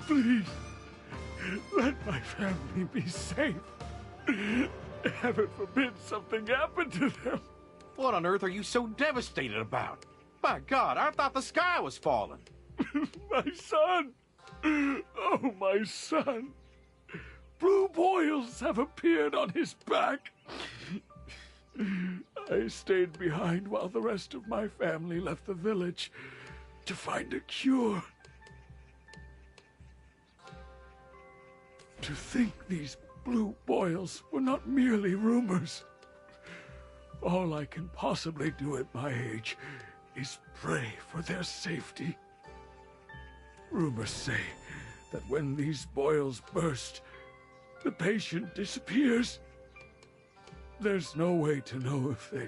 Please, let my family be safe. Heaven forbid something happened to them. What on earth are you so devastated about? My God, I thought the sky was falling. My son! Oh, my son! Blue boils have appeared on his back. I stayed behind while the rest of my family left the village to find a cure. To think these blue boils were not merely rumors. All I can possibly do at my age is pray for their safety. Rumors say that when these boils burst, the patient disappears. There's no way to know if they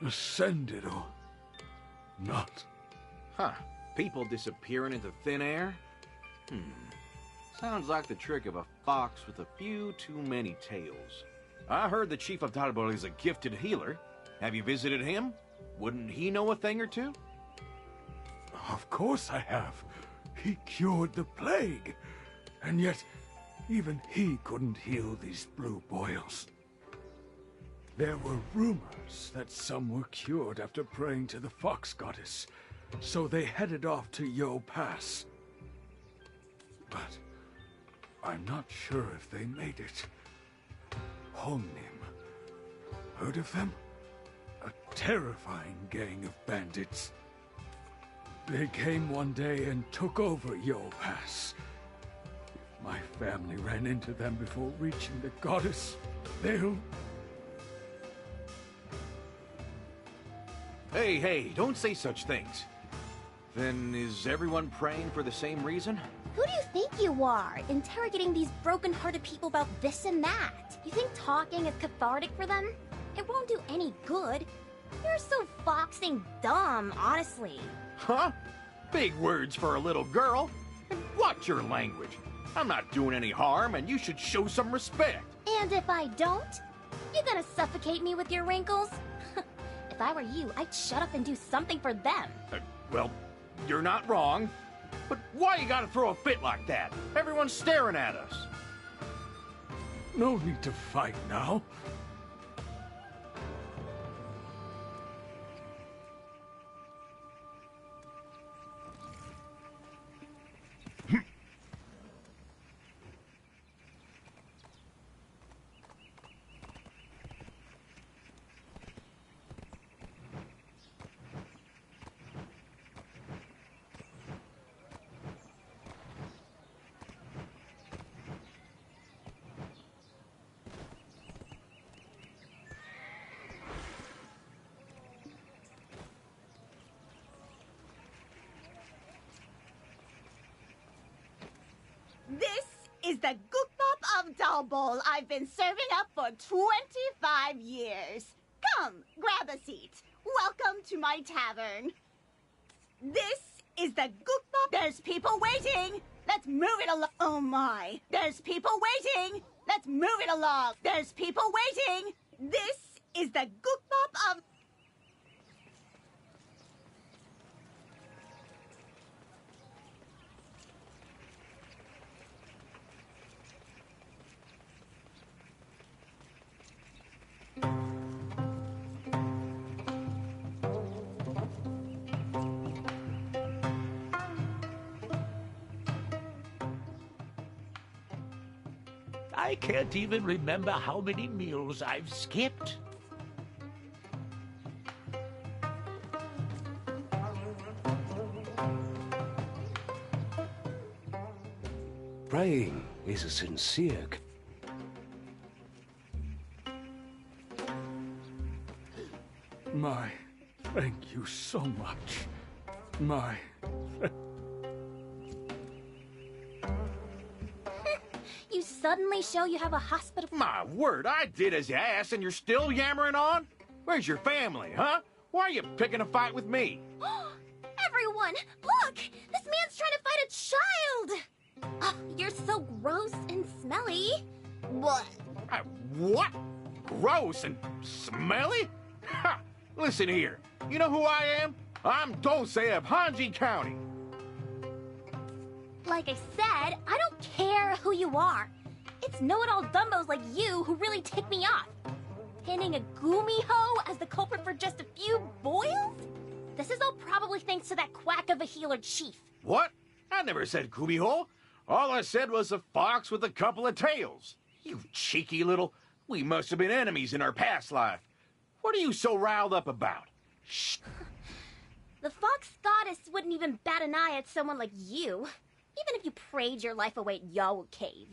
ascended or not. Huh. People disappearing into thin air? Sounds like the trick of a fox with a few too many tails. I heard the chief of Tarbol is a gifted healer. Have you visited him? Wouldn't he know a thing or two? Of course I have. He cured the plague. And yet, even he couldn't heal these blue boils. There were rumors that some were cured after praying to the fox goddess, so they headed off to Yo Pass. But I'm not sure if they made it. Hongnim. Heard of them? A terrifying gang of bandits. They came one day and took over Yo Pass. If my family ran into them before reaching the goddess, they'll... Hey, don't say such things. Then is everyone praying for the same reason? Who do you think you are, interrogating these broken-hearted people about this and that? You think talking is cathartic for them? It won't do any good. You're so foxing dumb, honestly. Huh? Big words for a little girl. And watch your language. I'm not doing any harm, and you should show some respect. And if I don't? You gonna suffocate me with your wrinkles? If I were you, I'd shut up and do something for them. Well, you're not wrong. But why you gotta throw a fit like that? Everyone's staring at us. No need to fight now. This is the Gukbop of Dalbol I've been serving up for 25 years. Come, grab a seat. Welcome to my tavern. This is the Gukbop. There's people waiting. Let's move it along. Oh my. There's people waiting. Let's move it along. There's people waiting. This is the Gukbop of... I can't even remember how many meals I've skipped. Praying is a sincere... My, thank you so much. My... You suddenly show you have a hospital... My word, I did as you asked, and you're still yammering on? Where's your family, huh? Why are you picking a fight with me? Everyone, look! This man's trying to fight a child! Oh, you're so gross and smelly. What? What? Gross and smelly? Ha! Listen here, you know who I am? I'm Dulce of Hanji County. Like I said, I don't care who you are. It's know-it-all dumbos like you who really tick me off. Pinning a Gumiho as the culprit for just a few boils? This is all probably thanks to that quack of a healer chief. What? I never said Gumiho. All I said was a fox with a couple of tails. You cheeky little... We must have been enemies in our past life. What are you so riled up about? Shh. The fox goddess wouldn't even bat an eye at someone like you, even if you prayed your life away at Yawu Cave.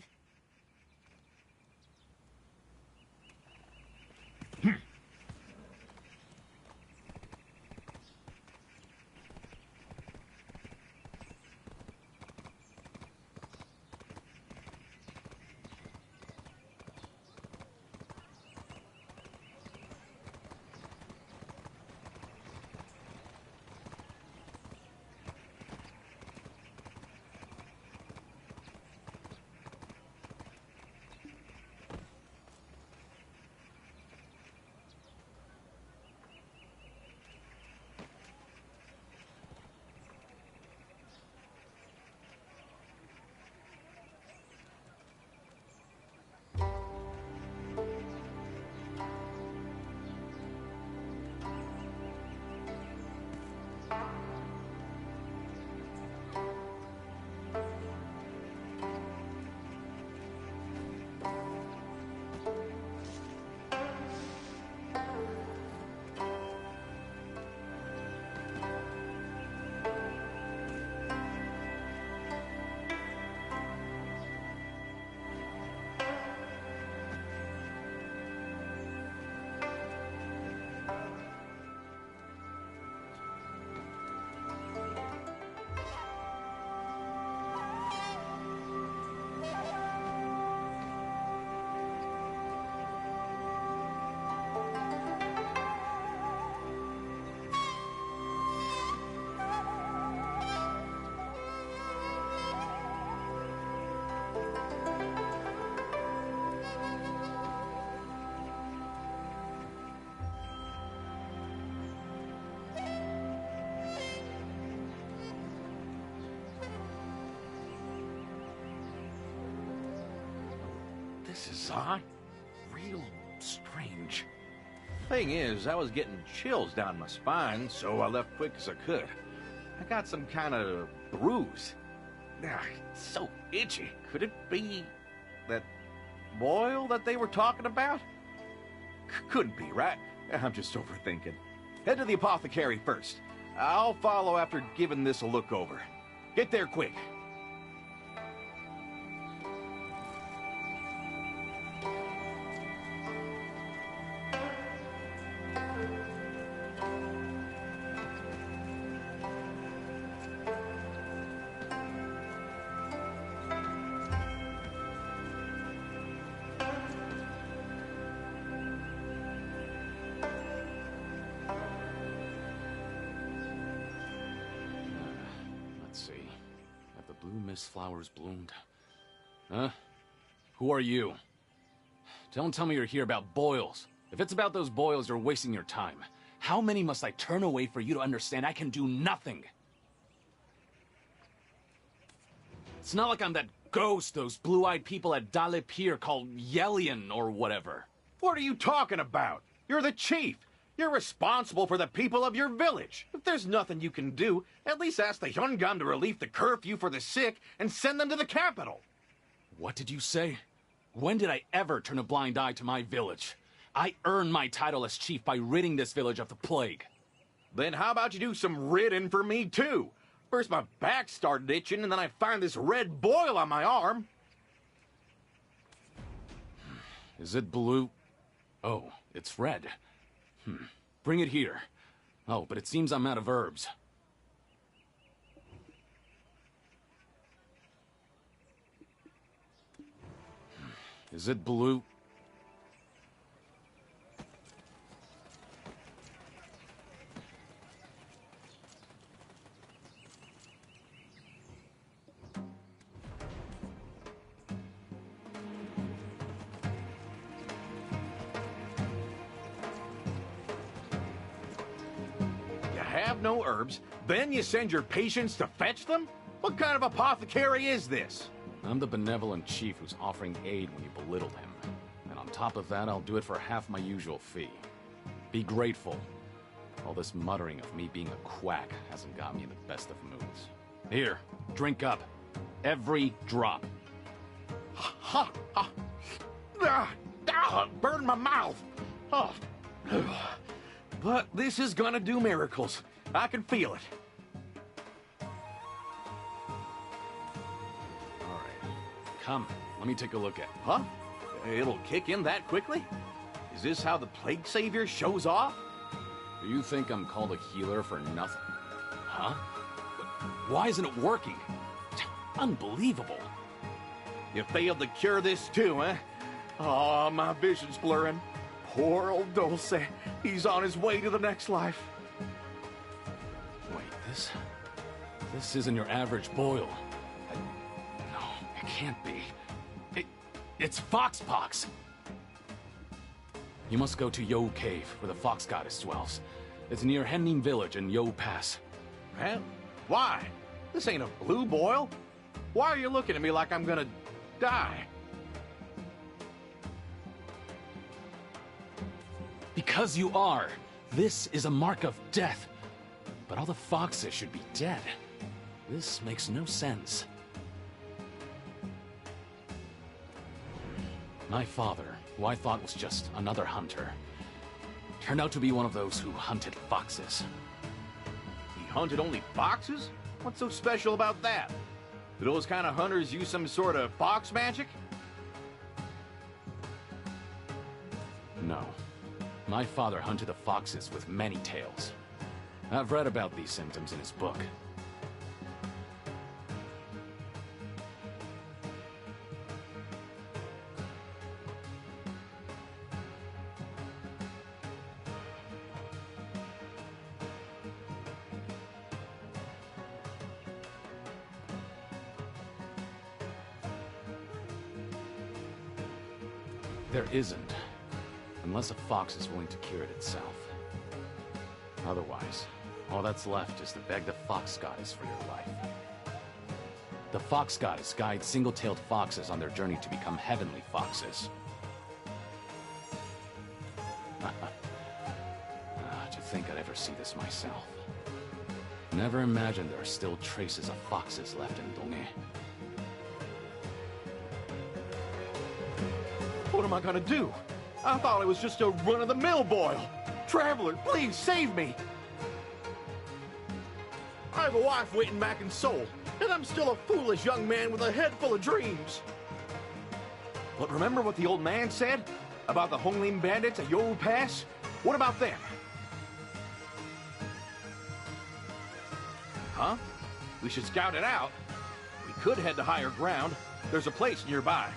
This is odd. Real strange. Thing is, I was getting chills down my spine, so I left quick as I could. I got some kind of bruise. It's so itchy. Could it be that boil that they were talking about? Couldn't be, right? I'm just overthinking. Head to the apothecary first. I'll follow after giving this a look over. Get there quick. Flowers bloomed. Huh? Who are you? Don't tell me you're here about boils. If it's about those boils, you're wasting your time. How many must I turn away for you to understand I can do nothing? It's not like I'm that ghost those blue-eyed people at Dale Pier call Yelian or whatever. What are you talking about? You're the chief. You're responsible for the people of your village. If there's nothing you can do, at least ask the Hyungam to relieve the curfew for the sick and send them to the capital. What did you say? When did I ever turn a blind eye to my village? I earned my title as chief by ridding this village of the plague. Then how about you do some ridding for me, too? First my back started itching, and then I find this red boil on my arm. Is it blue? Oh, it's red. Bring it here. Oh, but it seems I'm out of herbs. Is it blue? have no herbs, then you send your patients to fetch them? What kind of apothecary is this? I'm the benevolent chief who's offering aid when you belittled him. And on top of that, I'll do it for half my usual fee. Be grateful. All this muttering of me being a quack hasn't got me in the best of moods. Here, drink up. Every drop. Ha! Burn my mouth! Oh. But this is gonna do miracles. I can feel it. Alright. Come, let me take a look at it. Huh? It'll kick in that quickly? Is this how the Plague Savior shows off? Do you think I'm called a healer for nothing? Huh? Why isn't it working? Unbelievable. You failed to cure this too, eh? Oh, my vision's blurring. Poor old Dulce. He's on his way to the next life. Wait, this isn't your average boil. No, it can't be. It's Foxpox. You must go to Yo Cave, where the Fox Goddess dwells. It's near Henning Village in Yo Pass. Man, why? This ain't a blue boil. Why are you looking at me like I'm gonna die? Because you are. This is a mark of death. But all the foxes should be dead. This makes no sense. My father, who I thought was just another hunter, turned out to be one of those who hunted foxes. He hunted only foxes? What's so special about that? Do those kind of hunters use some sort of fox magic? No. My father hunted the foxes with many tails. I've read about these symptoms in his book. There isn't. Unless a fox is willing to cure it itself. Otherwise, all that's left is to beg the Fox Goddess for your life. The Fox Goddess guides single-tailed foxes on their journey to become heavenly foxes. To think I'd ever see this myself. Never imagined there are still traces of foxes left in Donghae. What am I gonna do? I thought it was just a run-of-the-mill boil. Traveler, please save me. I have a wife waiting back in Seoul, and I'm still a foolish young man with a head full of dreams. But remember what the old man said about the Honglim bandits at Yo Pass? What about them? Huh? We should scout it out. We could head to higher ground. There's a place nearby.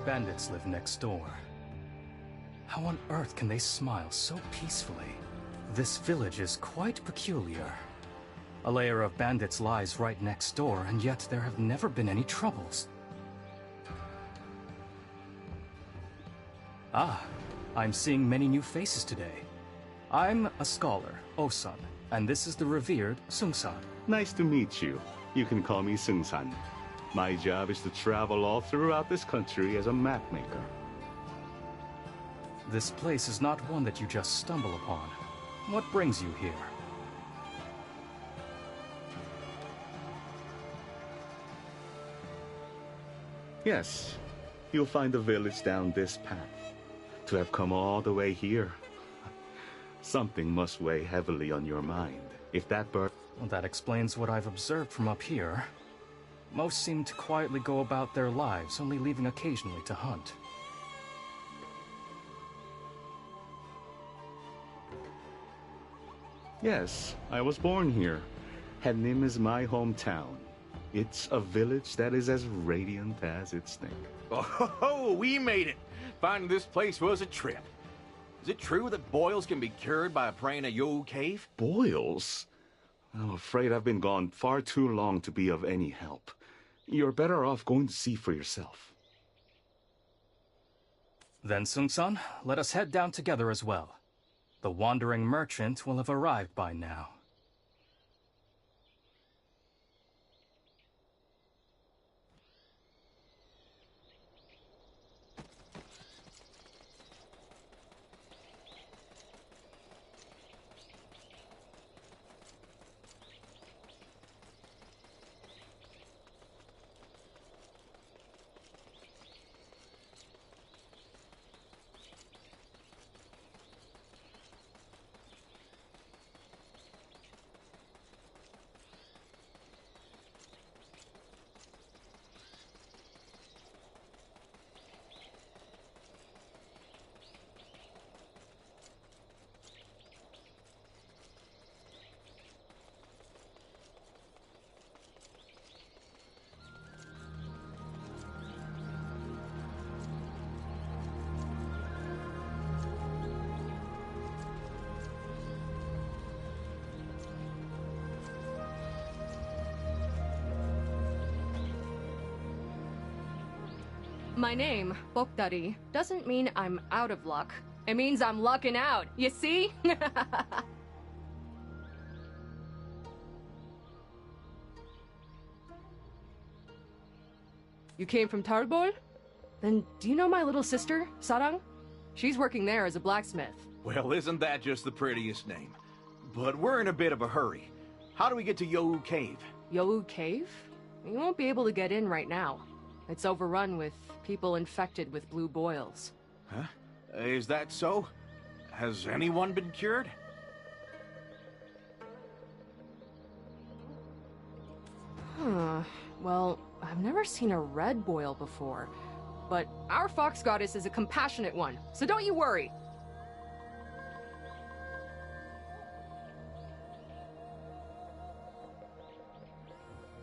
Bandits live next door. How on earth can they smile so peacefully? This village is quite peculiar. A layer of bandits lies right next door, and yet there have never been any troubles. Ah, I'm seeing many new faces today. I'm a scholar, Osun, and this is the revered Sungsan. Nice to meet you. You can call me Sung-san. My job is to travel all throughout this country as a map maker. This place is not one that you just stumble upon. What brings you here? Yes, you'll find the village down this path. To have come all the way here, something must weigh heavily on your mind. If that bird... Well, that explains what I've observed from up here. Most seem to quietly go about their lives, only leaving occasionally to hunt. Yes, I was born here. Hannim is my hometown. It's a village that is as radiant as its name. Oh, we made it! Finding this place was a trip. Is it true that boils can be cured by praying at Yo Cave? Boils? I'm afraid I've been gone far too long to be of any help. You're better off going to see for yourself. Then, Sung-san, let us head down together as well. The wandering merchant will have arrived by now. My name, Bokdari, doesn't mean I'm out of luck. It means I'm lucking out, you see? You came from Tarbol? Then do you know my little sister, Sarang? She's working there as a blacksmith. Well, isn't that just the prettiest name? But we're in a bit of a hurry. How do we get to Yo Cave? Yo Cave? You won't be able to get in right now. It's overrun with people infected with blue boils. Huh? Is that so? Has anyone been cured? Huh. Well, I've never seen a red boil before. But our fox goddess is a compassionate one, so don't you worry.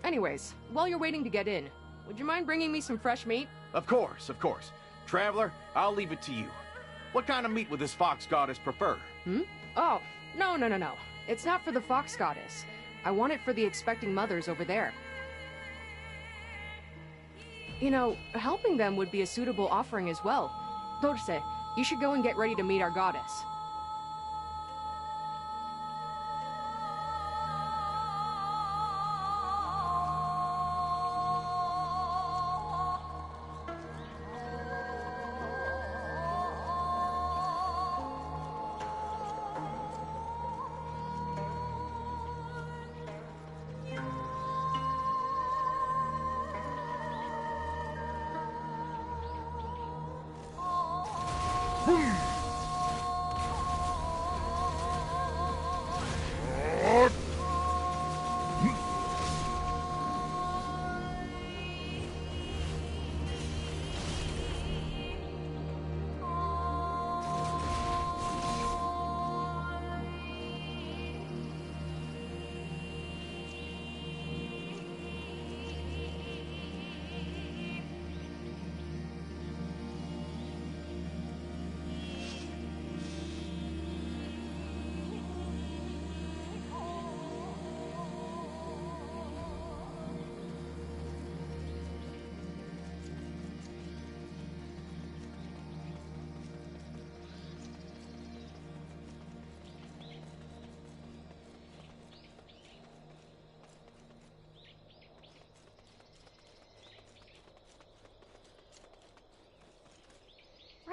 Anyways, while you're waiting to get in, would you mind bringing me some fresh meat? Of course, of course. Traveler, I'll leave it to you. What kind of meat would this fox goddess prefer? Oh, no. It's not for the fox goddess. I want it for the expecting mothers over there. You know, helping them would be a suitable offering as well. Dorse, you should go and get ready to meet our goddess.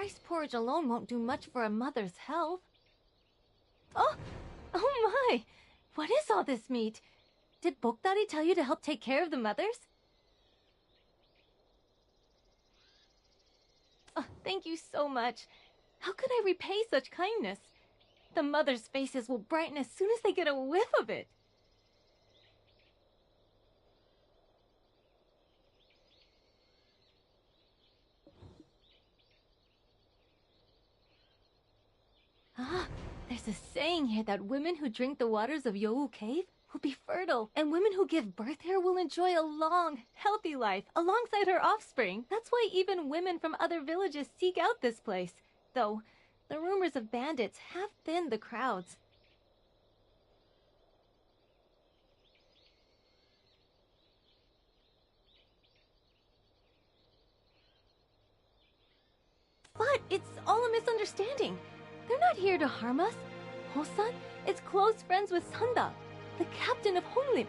rice porridge alone won't do much for a mother's health. Oh my! What is all this meat? Did Bokdari tell you to help take care of the mothers? Oh, thank you so much. How could I repay such kindness? The mothers' faces will brighten as soon as they get a whiff of it. There's a saying here that women who drink the waters of Yowu Cave will be fertile, and women who give birth here will enjoy a long, healthy life alongside her offspring. That's why even women from other villages seek out this place, though the rumors of bandits have thinned the crowds. But it's all a misunderstanding. They're not here to harm us. Hosan is close friends with Sanda, the captain of Honglim.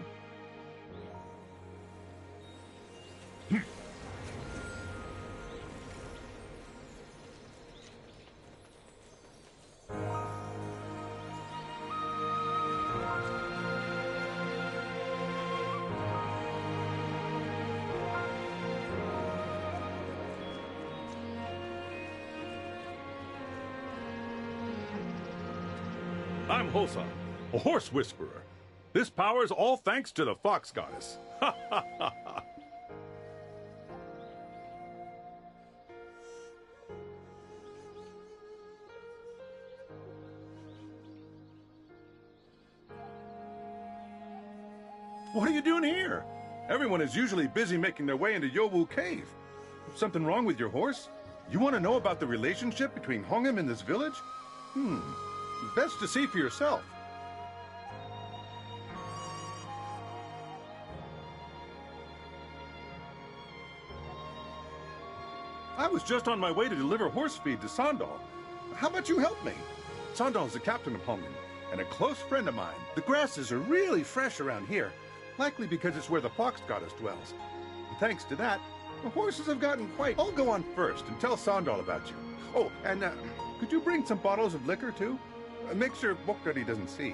I'm Hosan, a horse whisperer. This power is all thanks to the fox goddess. Ha ha ha ha! What are you doing here? Everyone is usually busy making their way into Yowu Cave. Something wrong with your horse? You want to know about the relationship between Hongim and this village? Best to see for yourself. I was just on my way to deliver horse feed to Sandal. How about you help me? Sandal is the captain of Hongim, and a close friend of mine. The grasses are really fresh around here, likely because it's where the fox goddess dwells. And thanks to that, the horses have gotten quite... I'll go on first and tell Sandal about you. Oh, and could you bring some bottles of liquor, too? Make sure Bokdari doesn't see.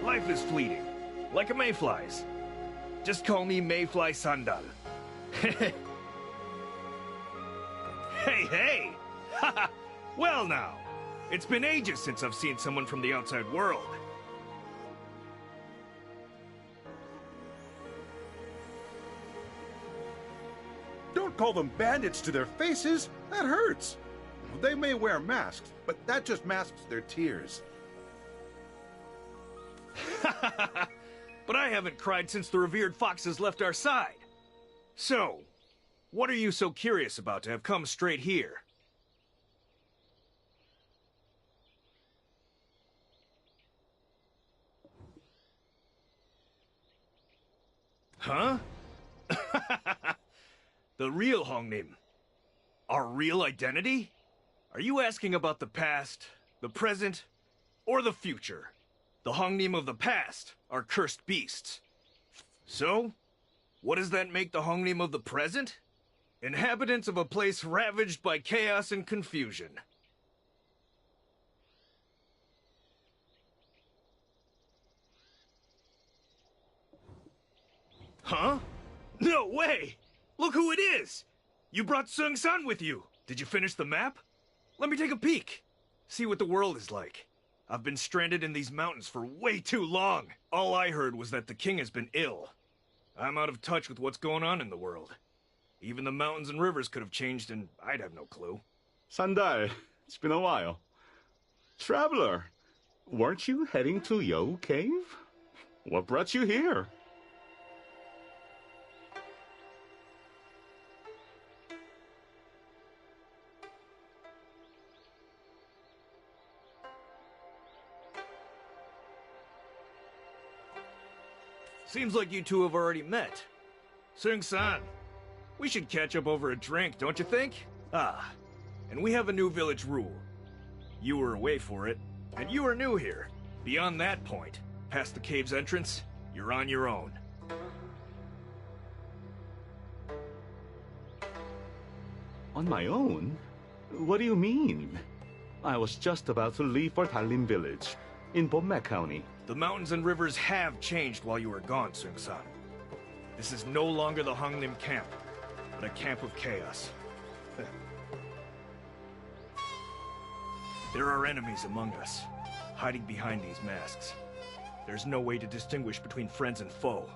Life is fleeting, like a mayfly's. Just call me Mayfly Sandal. Hey, hey! Well now, it's been ages since I've seen someone from the outside world. Don't call them bandits to their faces. That hurts. They may wear masks, but that just masks their tears. But I haven't cried since the revered foxes left our side. So, what are you so curious about to have come straight here? Huh? The real Hongnim. Our real identity? Are you asking about the past, the present, or the future? The Hongnim of the past are cursed beasts. So, what does that make the Hongnim of the present? Inhabitants of a place ravaged by chaos and confusion. Huh? No way! Look who it is! You brought Sung-san with you. Did you finish the map? Let me take a peek. See what the world is like. I've been stranded in these mountains for way too long. All I heard was that the king has been ill. I'm out of touch with what's going on in the world. Even the mountains and rivers could have changed and I'd have no clue. Sandal, it's been a while. Traveler, weren't you heading to Yo Cave? What brought you here? Seems like you two have already met. Sung-san, we should catch up over a drink, don't you think? Ah, and we have a new village rule. You were away for it, and you are new here. Beyond that point, past the cave's entrance, you're on your own. On my own? What do you mean? I was just about to leave for Talim village, in Bommek County. The mountains and rivers have changed while you were gone, Sung-san. This is no longer the Hongnim camp, but a camp of chaos. There are enemies among us, hiding behind these masks. There's no way to distinguish between friends and foe.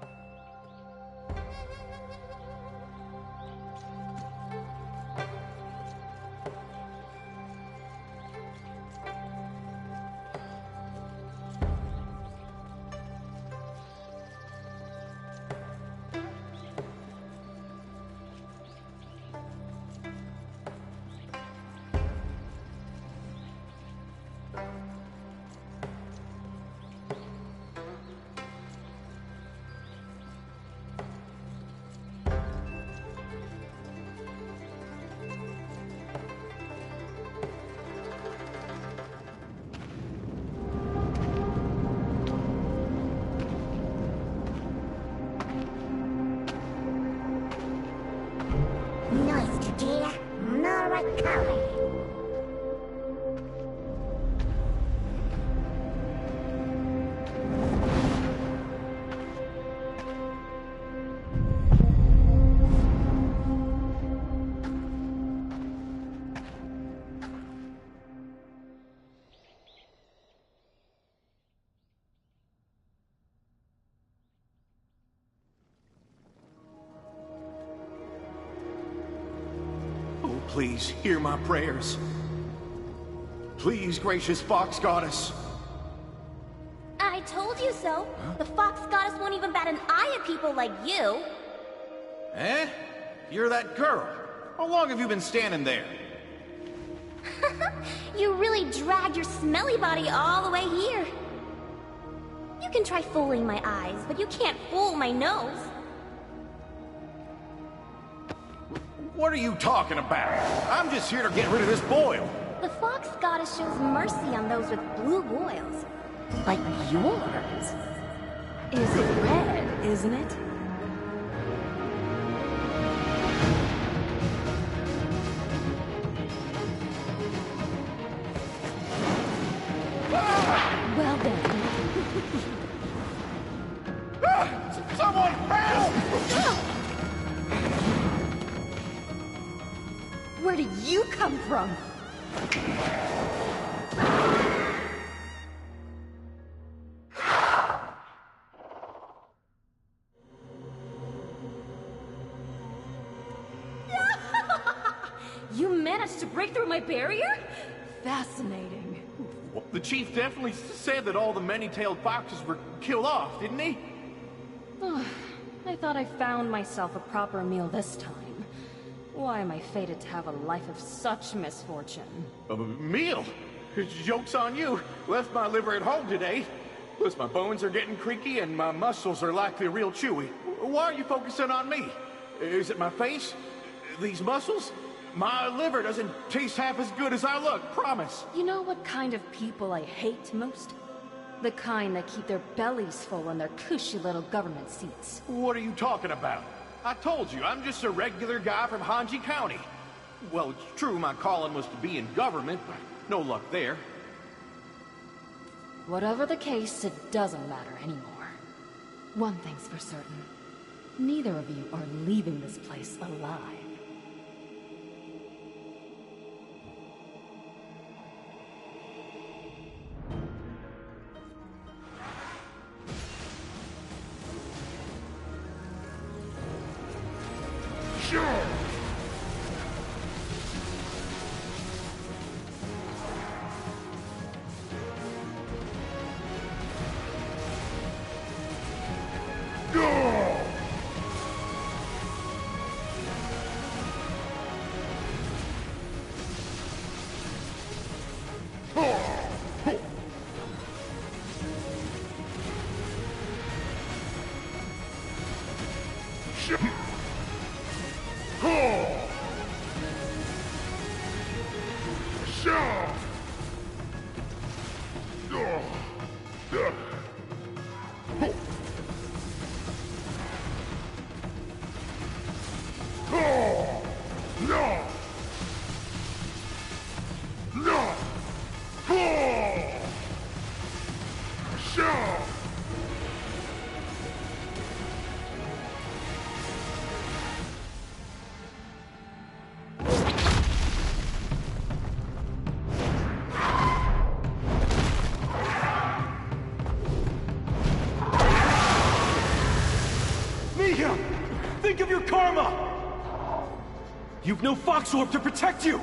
Please hear my prayers. Please, gracious Fox Goddess. I told you so. The Fox Goddess won't even bat an eye at people like you. Eh? You're that girl. How long have you been standing there? You really dragged your smelly body all the way here. You can try fooling my eyes, but you can't fool my nose. What are you talking about? I'm just here to get rid of this boil. The Fox Goddess shows mercy on those with blue boils. Like yours. Is it red, isn't it? Well then. Someone help! Where did you come from? You managed to break through my barrier? Fascinating. The chief definitely said that all the many-tailed foxes were killed off, didn't he? I thought I found myself a proper meal this time. Why am I fated to have a life of such misfortune? Meal? Joke's on you. Left my liver at home today. Plus my bones are getting creaky and my muscles are likely real chewy. Why are you focusing on me? Is it my face? These muscles? My liver doesn't taste half as good as I look, promise. You know what kind of people I hate most? The kind that keep their bellies full in their cushy little government seats. What are you talking about? I told you, I'm just a regular guy from Hanji County. Well, it's true my calling was to be in government, but no luck there. Whatever the case, it doesn't matter anymore. One thing's for certain. Neither of you are leaving this place alive. Think of your karma! You've no Fox Orb to protect you!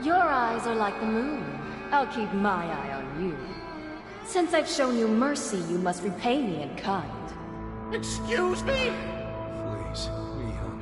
Your eyes are like the moon. I'll keep my eye on you. Since I've shown you mercy, you must repay me in kind. Excuse me? Please, Mihyun.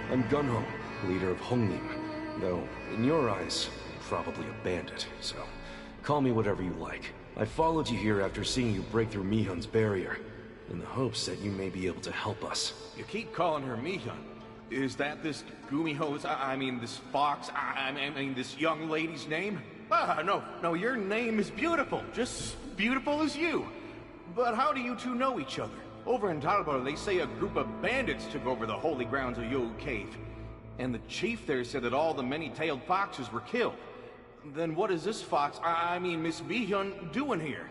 I'm Gunho, leader of Hongnim, though, in your eyes, probably a bandit, so call me whatever you like. I followed you here after seeing you break through Mihyun's barrier, in the hopes that you may be able to help us. You keep calling her Mihyun. Is that this Gumiho's, I mean this fox, I mean this young lady's name? Ah, no, your name is beautiful, just as beautiful as you. But how do you two know each other? Over in Talbot, they say a group of bandits took over the holy grounds of Yohu Cave. And the chief there said that all the many-tailed foxes were killed. Then what is this fox, I mean Miss Mihyun, doing here?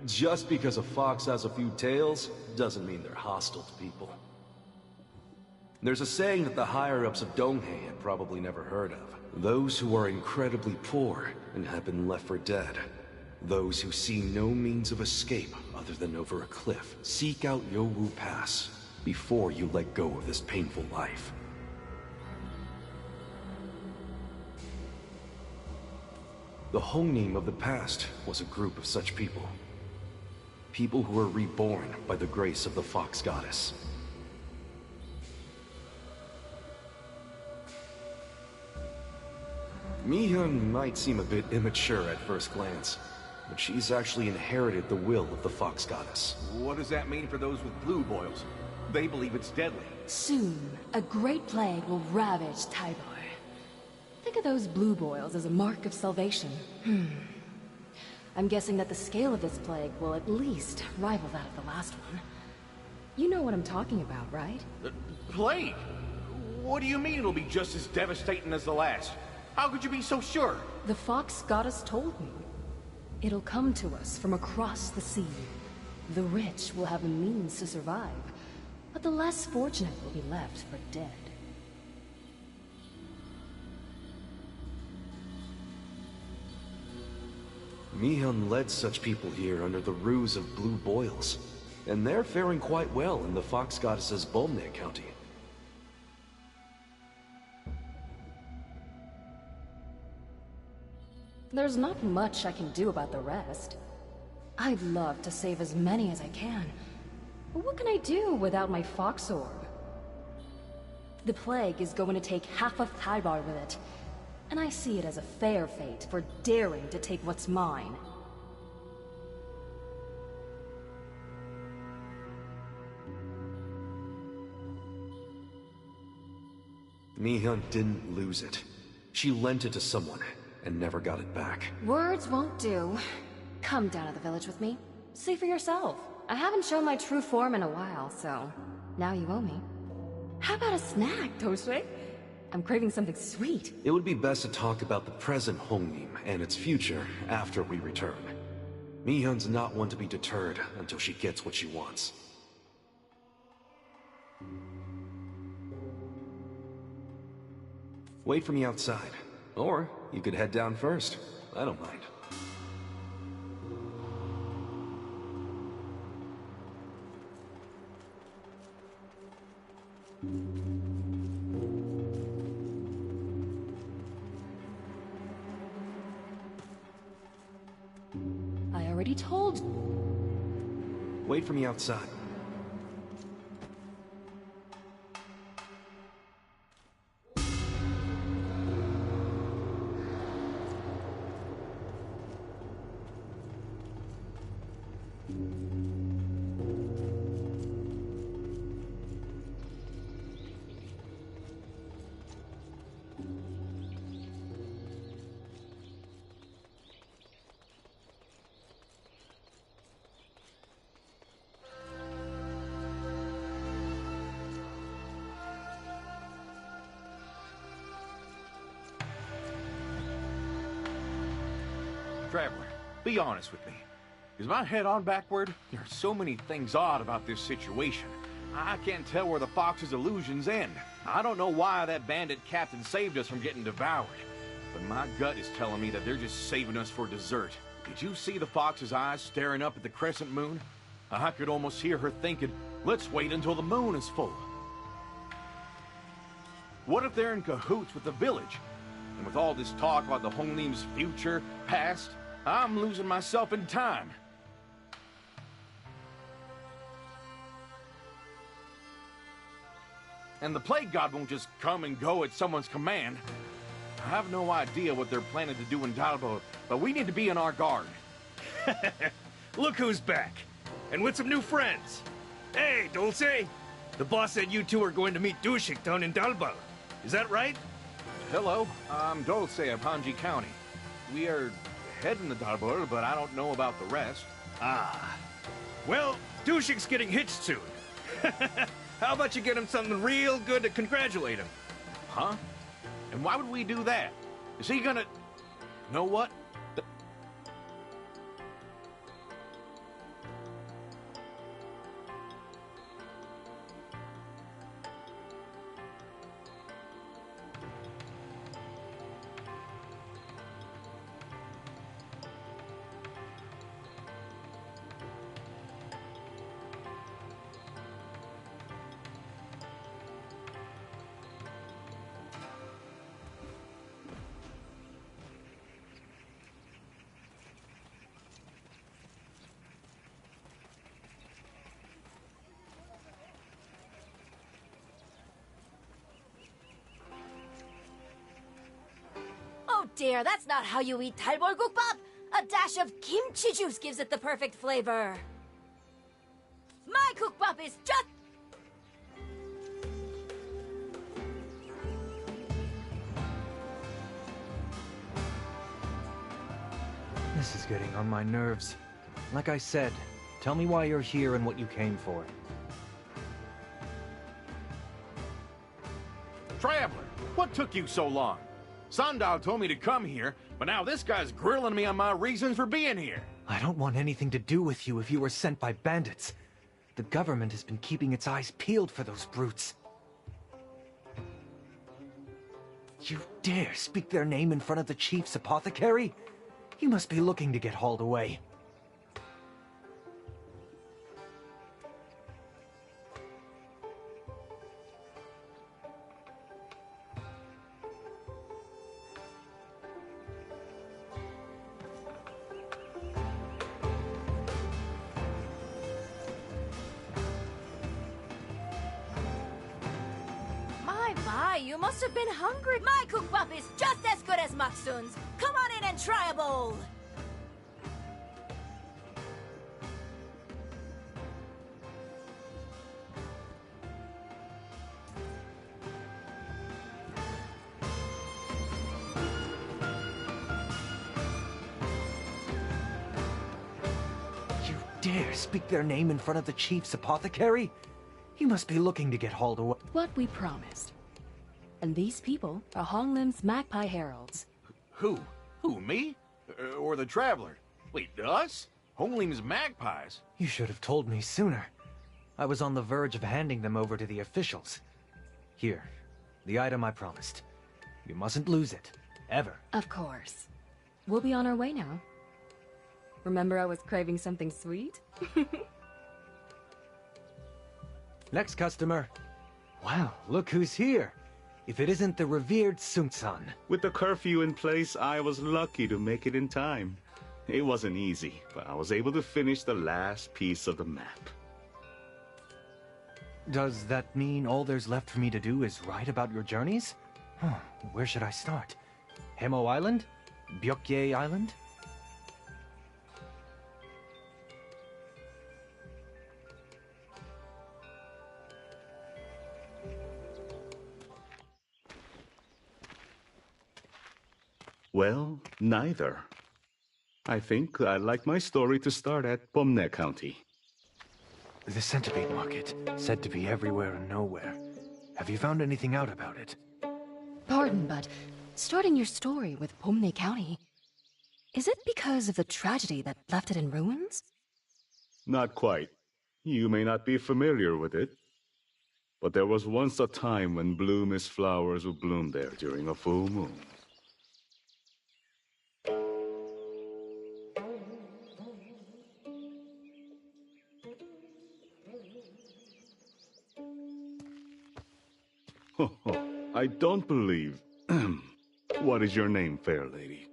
Just because a fox has a few tails, doesn't mean they're hostile to people. There's a saying that the higher-ups of Donghae had probably never heard of. Those who are incredibly poor and have been left for dead. Those who see no means of escape other than over a cliff. Seek out Yowu Pass before you let go of this painful life. The Hongnim of the past was a group of such people. People who were reborn by the grace of the Fox Goddess. Mihyun might seem a bit immature at first glance, but she's actually inherited the will of the Fox Goddess. What does that mean for those with blue boils? They believe it's deadly. Soon, a great plague will ravage Tybor. Think of those blue boils as a mark of salvation. I'm guessing that the scale of this plague will at least rival that of the last one. You know what I'm talking about, right? Plague? What do you mean it'll be just as devastating as the last? How could you be so sure? The Fox Goddess told me. It'll come to us from across the sea. The rich will have the means to survive, but the less fortunate will be left for dead. Mihyun led such people here under the ruse of blue boils, and they're faring quite well in the Fox Goddess's Bomne County. There's not much I can do about the rest. I'd love to save as many as I can. But what can I do without my fox orb? The plague is going to take half of Tybar with it, and I see it as a fair fate for daring to take what's mine. Mihyun didn't lose it. She lent it to someone, and never got it back. Words won't do. Come down to the village with me. See for yourself. I haven't shown my true form in a while, so now you owe me. How about a snack, Tosui? I'm craving something sweet. It would be best to talk about the present Hongnim and its future after we return. Mihyun's not one to be deterred until she gets what she wants. Wait for me outside. Or you could head down first. I don't mind. I already told... Wait for me outside. Traveler, be honest with me. Is my head on backward? There are so many things odd about this situation. I can't tell where the Fox's illusions end. I don't know why that bandit captain saved us from getting devoured. But my gut is telling me that they're just saving us for dessert. Did you see the Fox's eyes staring up at the crescent moon? I could almost hear her thinking, let's wait until the moon is full. What if they're in cahoots with the village? And with all this talk about the Hongnim's future, past, I'm losing myself in time. And the Plague God won't just come and go at someone's command. I have no idea what they're planning to do in Dalbo, but we need to be on our guard. Look who's back, and with some new friends. Hey, Dulce! The boss said you two are going to meet Dushik down in Dalbal. Is that right? Hello, I'm Dulce of Hanji County. We are heading to Dalbor, but I don't know about the rest. Ah. Well, Dushik's getting hitched soon. How about you get him something real good to congratulate him? Huh? And why would we do that? Is he gonna... Know what? Oh dear, that's not how you eat Talbor Gukbap! A dash of kimchi juice gives it the perfect flavor. My Gukbap is just... This is getting on my nerves. Like I said, tell me why you're here and what you came for. Traveler, what took you so long? Sandal told me to come here, but now this guy's grilling me on my reasons for being here. I don't want anything to do with you if you were sent by bandits. The government has been keeping its eyes peeled for those brutes. You dare speak their name in front of the chief's apothecary? He must be looking to get hauled away. My, you must have been hungry. My cookbop is just as good as Maksun's. Come on in and try a bowl. You dare speak their name in front of the chief's apothecary? You must be looking to get hauled away. What we promised. And these people are Honglim's Magpie Heralds. Who? Who, me? Or the Traveler? Wait, us? Honglim's magpies? You should have told me sooner. I was on the verge of handing them over to the officials. Here, the item I promised. You mustn't lose it. Ever. Of course. We'll be on our way now. Remember I was craving something sweet? Next customer. Wow, look who's here. If it isn't the revered Sung-san. With the curfew in place, I was lucky to make it in time. It wasn't easy, but I was able to finish the last piece of the map. Does that mean all there's left for me to do is write about your journeys? Where should I start? Hemo Island? Byokye Island? Well, neither. I think I'd like my story to start at Pomne County. The centipede market, said to be everywhere and nowhere. Have you found anything out about it? Pardon, but starting your story with Pomne County, is it because of the tragedy that left it in ruins? Not quite. You may not be familiar with it, but there was once a time when blue mist flowers would bloom there during a full moon. I don't believe. What is your name, fair lady?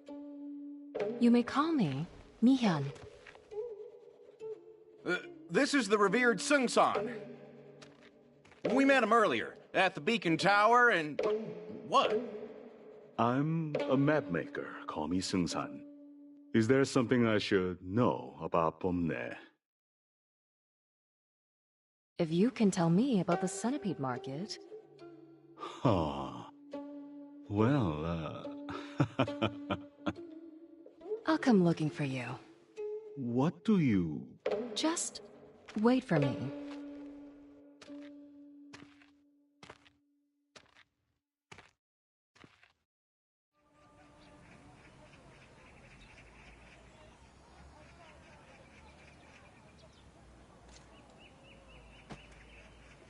You may call me Mihyun. This is the revered Sung-san. We met him earlier at the Beacon Tower and... What? I'm a map maker. Call me Sung-san. Is there something I should know about Pomne? If you can tell me about the centipede market... Well, I'll come looking for you. What do you... Just wait for me.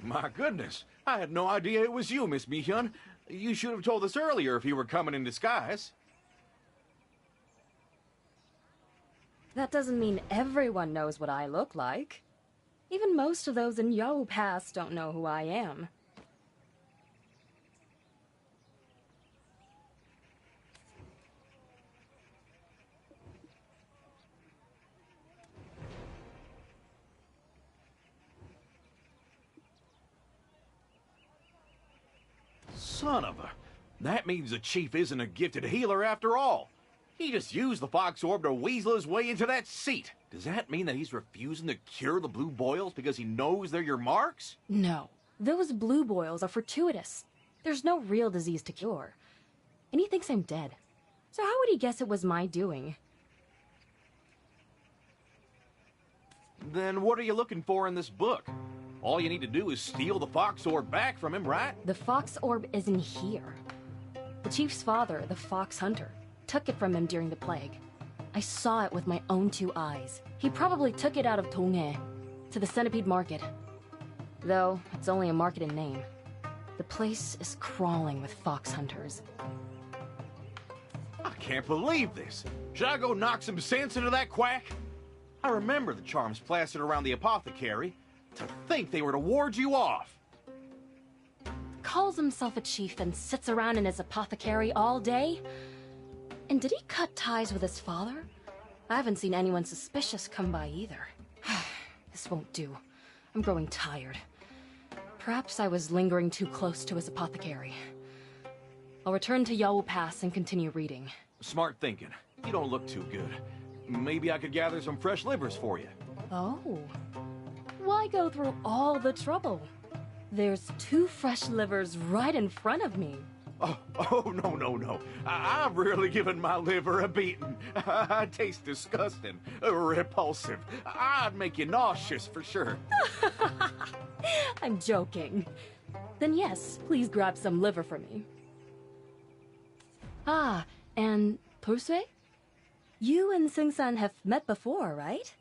My goodness, I had no idea it was you, Miss Mihyun. You should have told us earlier if you were coming in disguise. That doesn't mean everyone knows what I look like. Even most of those in Yo Pass don't know who I am. Son of a... That means the chief isn't a gifted healer after all. He just used the fox orb to weasel his way into that seat. Does that mean that he's refusing to cure the blue boils because he knows they're your marks? No. Those blue boils are fortuitous. There's no real disease to cure. And he thinks I'm dead. So how would he guess it was my doing? Then what are you looking for in this book? All you need to do is steal the fox orb back from him, right? The fox orb isn't here. The chief's father, the fox hunter, took it from him during the plague. I saw it with my own 2 eyes. He probably took it out of Donghae to the centipede market. Though, it's only a market in name. The place is crawling with fox hunters. I can't believe this. Should I go knock some sense into that quack? I remember the charms plastered around the apothecary. To think they were to ward you off. Calls himself a chief and sits around in his apothecary all day? And did he cut ties with his father? I haven't seen anyone suspicious come by either. This won't do. I'm growing tired. Perhaps I was lingering too close to his apothecary. I'll return to Yao Pass and continue reading. Smart thinking. You don't look too good. Maybe I could gather some fresh livers for you. Oh. Why go through all the trouble? There's 2 fresh livers right in front of me. Oh, no. I've really given my liver a beating. I taste disgusting, repulsive. I'd make you nauseous for sure. I'm joking. Then yes, please grab some liver for me. Ah, and Pursuit? You and Sing-san have met before, right?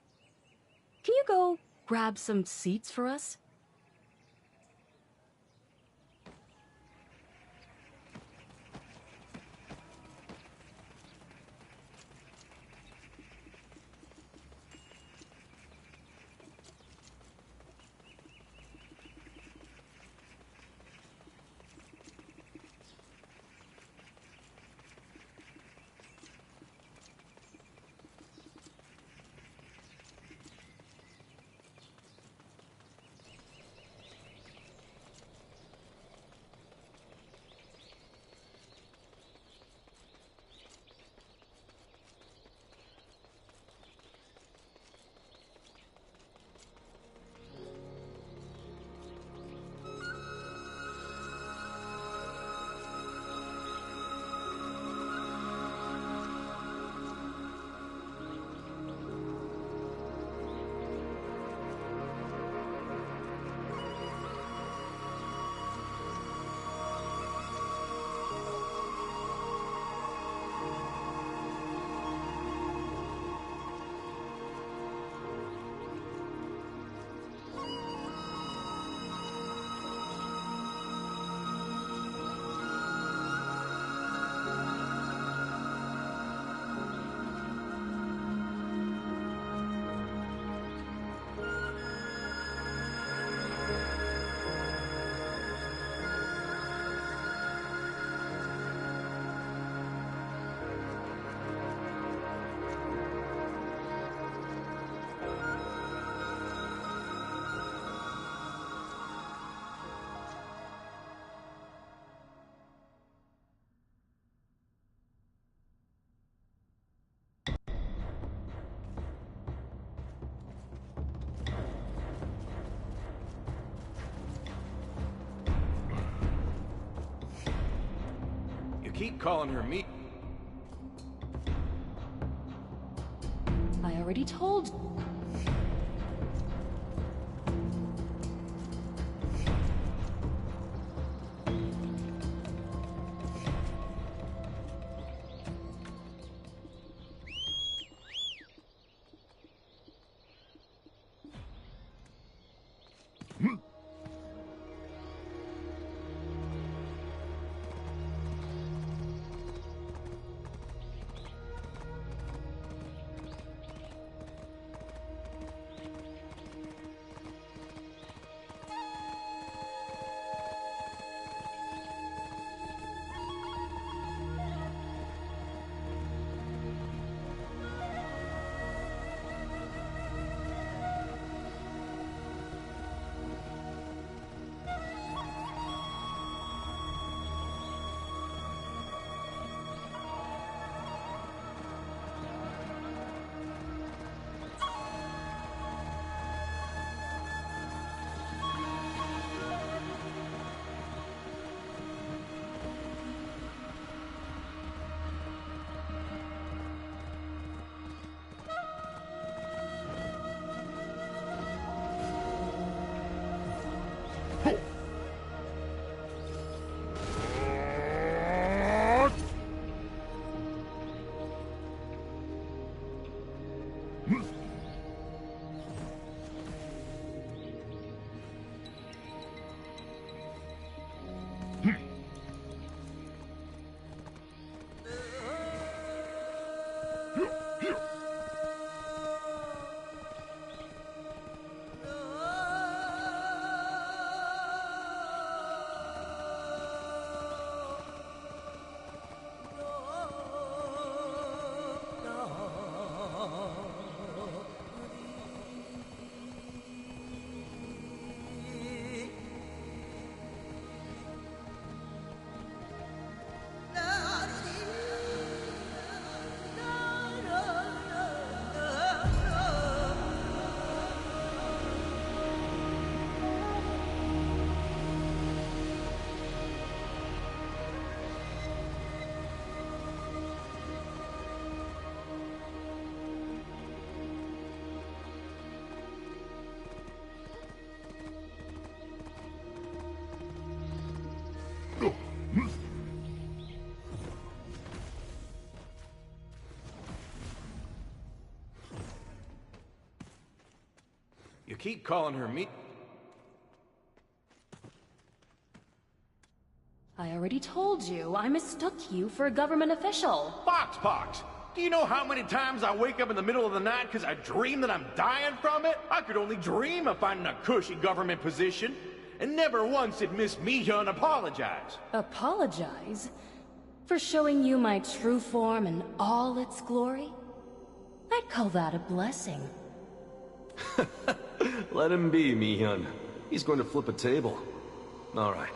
Can you go grab some seats for us? Keep calling her me. I already told... keep calling her me... I already told you, I mistook you for a government official. Fox! Do you know how many times I wake up in the middle of the night because I dream that I'm dying from it? I could only dream of finding a cushy government position. And never once did Miss Mihyun apologize. Apologize? For showing you my true form in all its glory? I'd call that a blessing. Let him be, Mihyun. He's going to flip a table. Alright.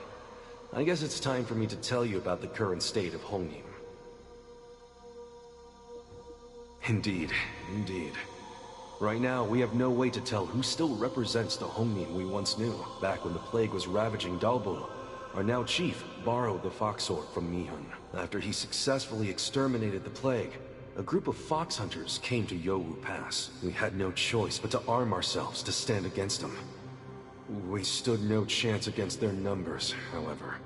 I guess it's time for me to tell you about the current state of Hongnim. Indeed. Right now, we have no way to tell who still represents the Hongnim we once knew, back when the plague was ravaging Dalbul. Our now chief borrowed the fox orb from Mihyun. After he successfully exterminated the plague, a group of fox hunters came to Yowu Pass. We had no choice but to arm ourselves to stand against them. We stood no chance against their numbers, however.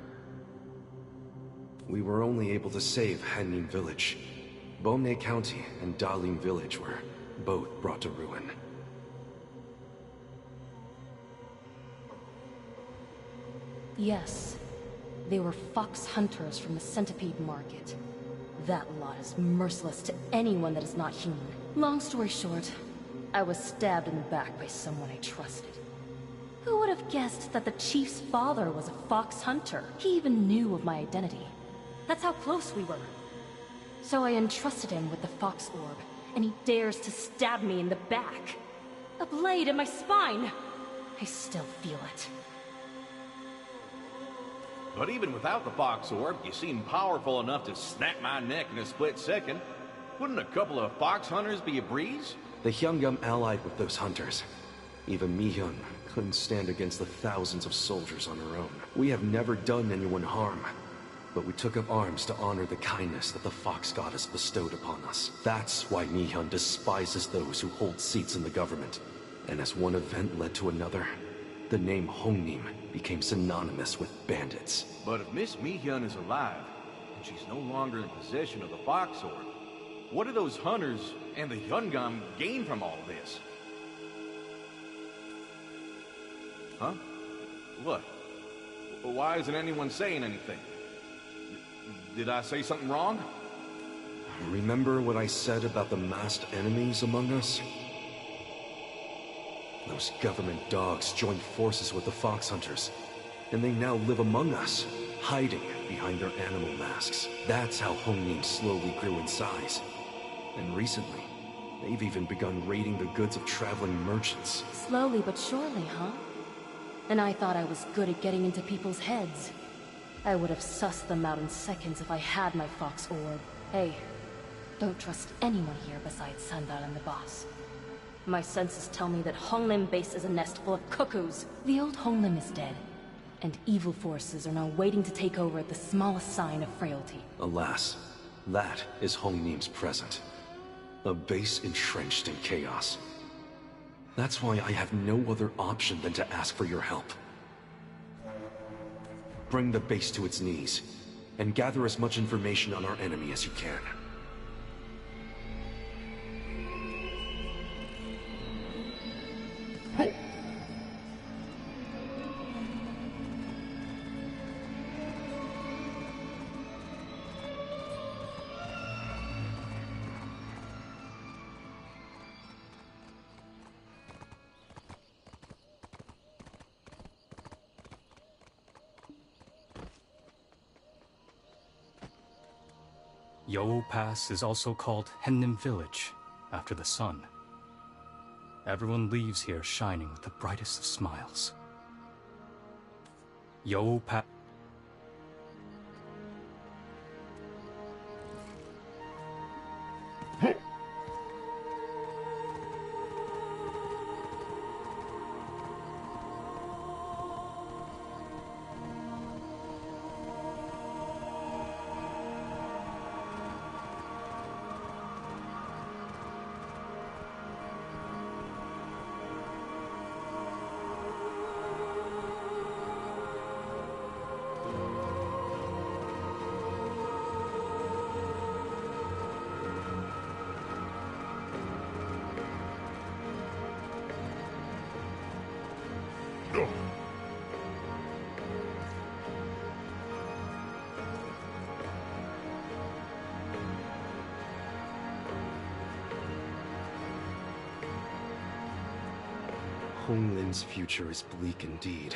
We were only able to save Hannim Village. Bomne County and Dalim Village were both brought to ruin. Yes, they were fox hunters from the Centipede Market. That lot is merciless to anyone that is not human. Long story short, I was stabbed in the back by someone I trusted. Who would have guessed that the chief's father was a fox hunter? He even knew of my identity. That's how close we were. So I entrusted him with the fox orb, and he dares to stab me in the back. A blade in my spine. I still feel it. But even without the fox orb, you seem powerful enough to snap my neck in a split second. Wouldn't a couple of fox hunters be a breeze? The Hyungam allied with those hunters. Even Mihyun couldn't stand against the thousands of soldiers on her own. We have never done anyone harm, but we took up arms to honor the kindness that the Fox Goddess bestowed upon us. That's why Mihyun despises those who hold seats in the government. And as one event led to another, the name Hongnim became synonymous with bandits. But if Miss Mihyun is alive, and she's no longer in possession of the fox orb, what do those hunters and the Hyungam gain from all this? Huh? What? Why isn't anyone saying anything? Did I say something wrong? Remember what I said about the masked enemies among us? Those government dogs joined forces with the fox hunters, and they now live among us, hiding behind their animal masks. That's how Hongnim slowly grew in size. And recently, they've even begun raiding the goods of traveling merchants. Slowly but surely, huh? And I thought I was good at getting into people's heads. I would have sussed them out in seconds if I had my fox orb. Hey, don't trust anyone here besides Sandal and the boss. My senses tell me that Honglim Base is a nest full of cuckoos. The old Honglim is dead, and evil forces are now waiting to take over at the smallest sign of frailty. Alas, that is Hongnim's present. A base entrenched in chaos. That's why I have no other option than to ask for your help. Bring the base to its knees, and gather as much information on our enemy as you can. Yowu Pass is also called Hannim Village, after the sun. Everyone leaves here shining with the brightest of smiles. Yowu Pass... Honglin's future is bleak indeed.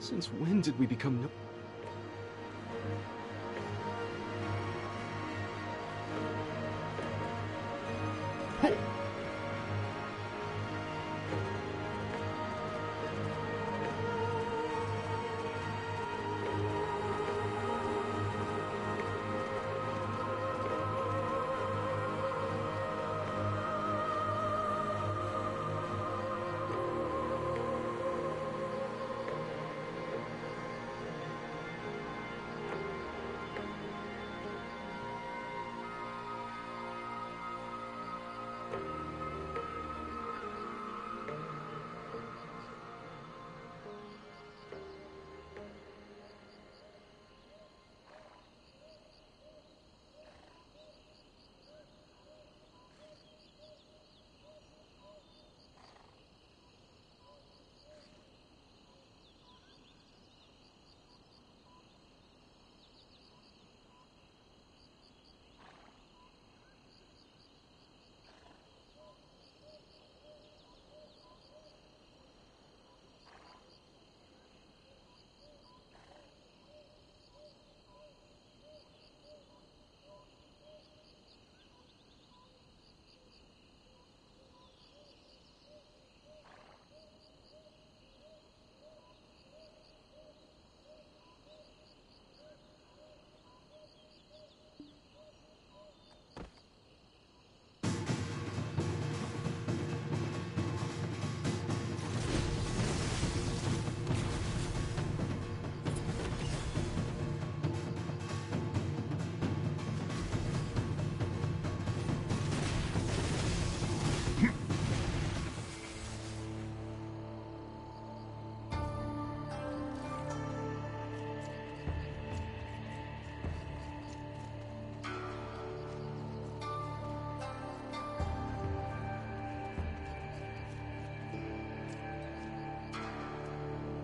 Since when did we become no...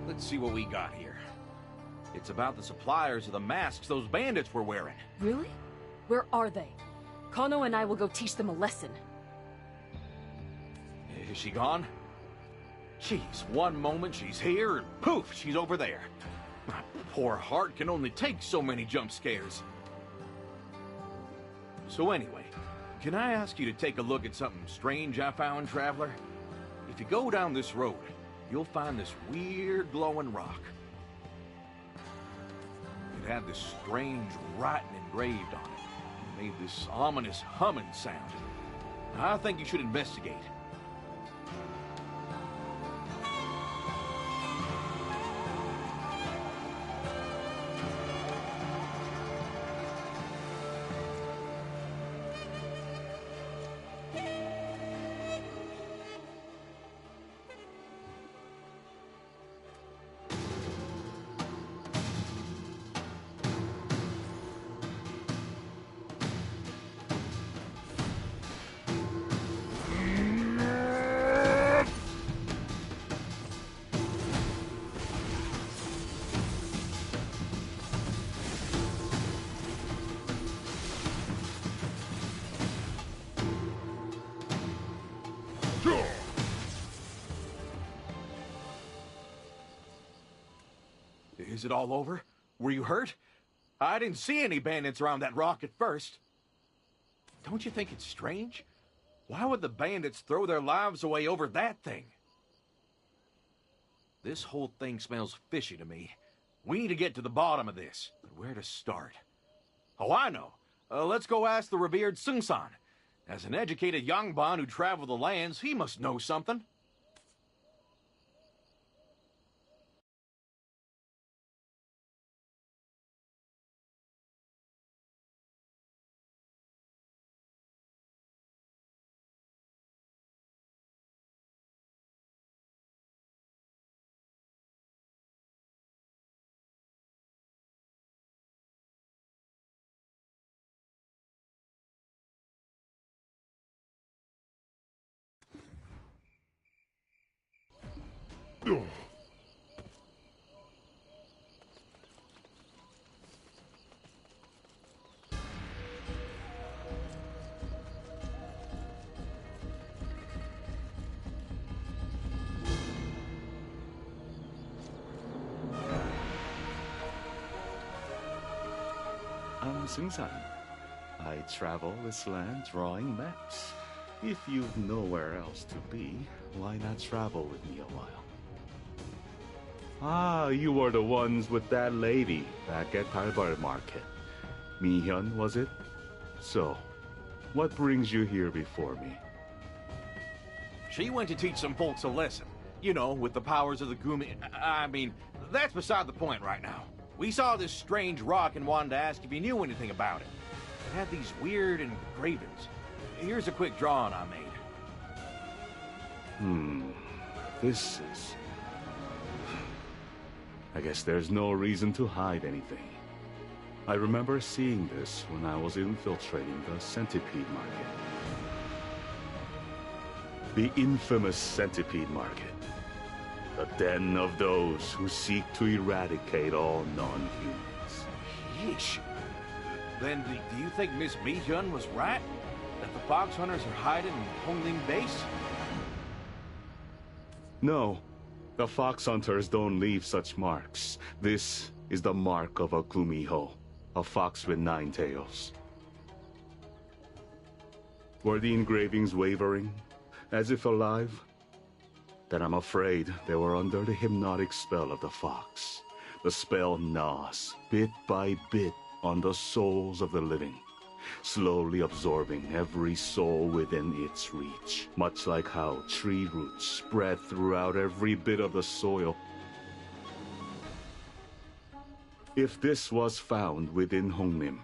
Let's see what we got here. It's about the suppliers of the masks those bandits were wearing. Really? Where are they? Kano and I will go teach them a lesson. Is she gone? Jeez, one moment she's here, and poof, she's over there. My poor heart can only take so many jump scares. So anyway, can I ask you to take a look at something strange I found, Traveler? If you go down this road, you'll find this weird glowing rock. It had this strange writing engraved on it. It made this ominous humming sound. I think you should investigate. Is it all over? Were you hurt? I didn't see any bandits around that rock at first. Don't you think it's strange? Why would the bandits throw their lives away over that thing? This whole thing smells fishy to me. We need to get to the bottom of this. But where to start? Oh, I know. Let's go ask the revered Sung-san. As an educated Yangban who traveled the lands, he must know something. I'm Sung-san. I travel this land drawing maps. If you've nowhere else to be, why not travel with me a while? Ah, you were the ones with that lady back at Talbar Market. Mi-hyun, was it? So, what brings you here before me? She went to teach some folks a lesson. You know, with the powers of the Gumi... I mean, that's beside the point right now. We saw this strange rock and wanted to ask if you knew anything about it. It had these weird engravings. Here's a quick drawing I made. This is... I guess there's no reason to hide anything. I remember seeing this when I was infiltrating the Centipede Market. The infamous Centipede Market. The den of those who seek to eradicate all non-humans. Yeesh. Then do you think Miss Mi-hyun was right? That the fox hunters are hiding in Hongling Base? No. The fox hunters don't leave such marks. This is the mark of a Gumiho, a fox with 9 tails. Were the engravings wavering, as if alive? Then I'm afraid they were under the hypnotic spell of the fox. The spell gnaws, bit by bit, on the souls of the living, slowly absorbing every soul within its reach, much like how tree roots spread throughout every bit of the soil. If this was found within Hongnim,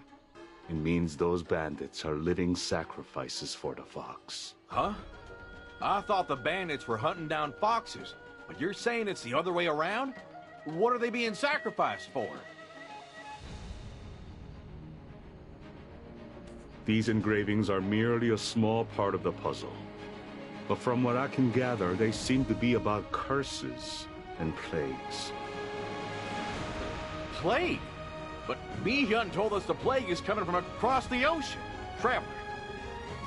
it means those bandits are living sacrifices for the fox. Huh? I thought the bandits were hunting down foxes, but you're saying it's the other way around? What are they being sacrificed for? These engravings are merely a small part of the puzzle. But from what I can gather, they seem to be about curses and plagues. Plague? But Mi-hyun told us the plague is coming from across the ocean. Traveler,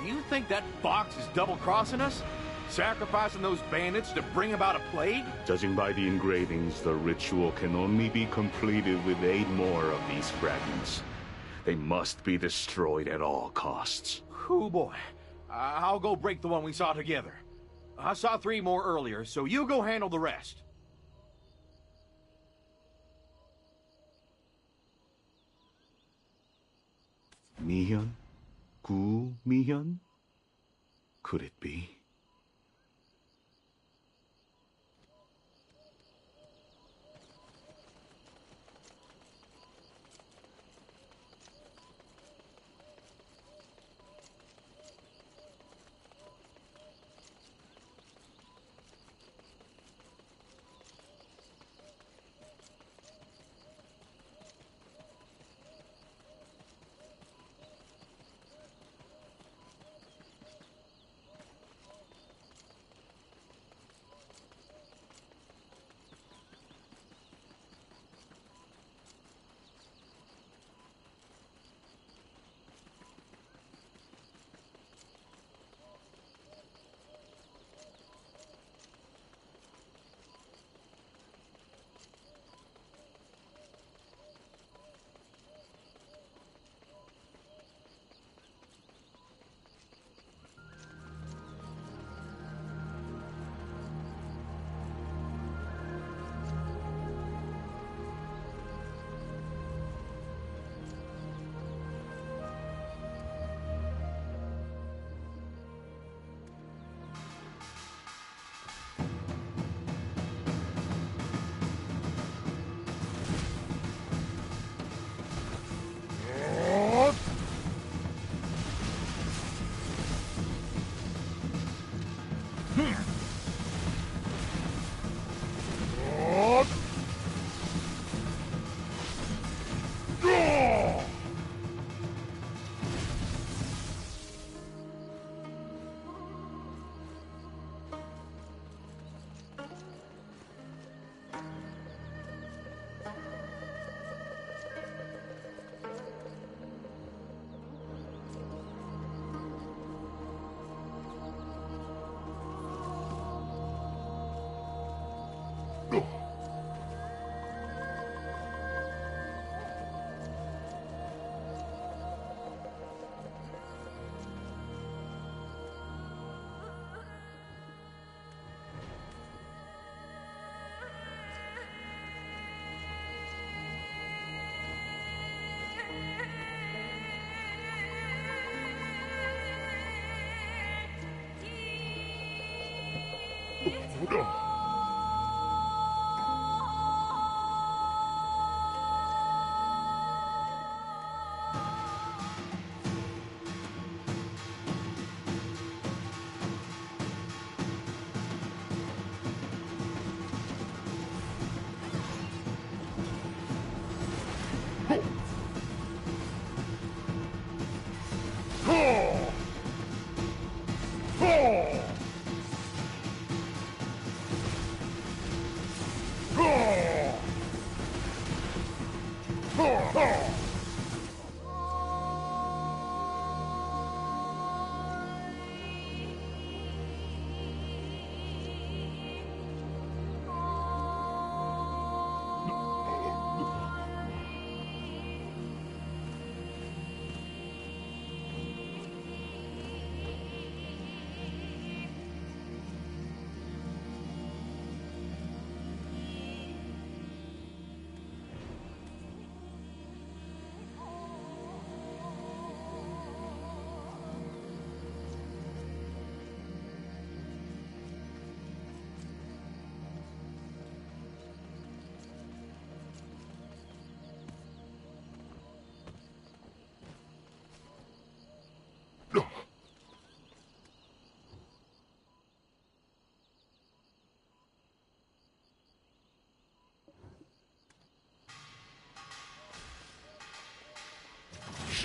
do you think that fox is double-crossing us? Sacrificing those bandits to bring about a plague? Judging by the engravings, the ritual can only be completed with 8 more of these fragments. They must be destroyed at all costs. Oh boy. I'll go break the one we saw together. I saw 3 more earlier, so you go handle the rest. Mi-hyun? Gumiho? Could it be?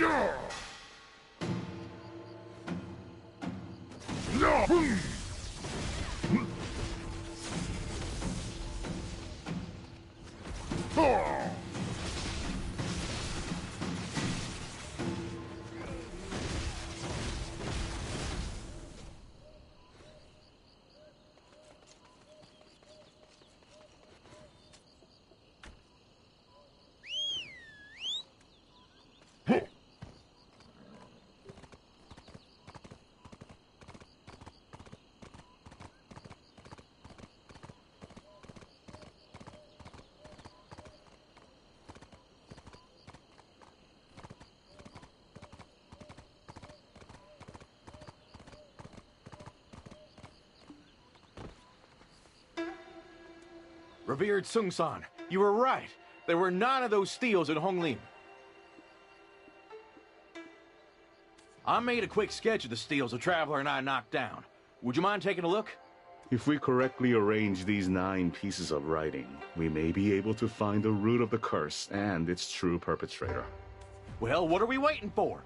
Sure. No. Revered Sung-san, you were right. There were none of those steals in Honglim. I made a quick sketch of the steals the Traveler and I knocked down. Would you mind taking a look? If we correctly arrange these 9 pieces of writing, we may be able to find the root of the curse and its true perpetrator. Well, what are we waiting for?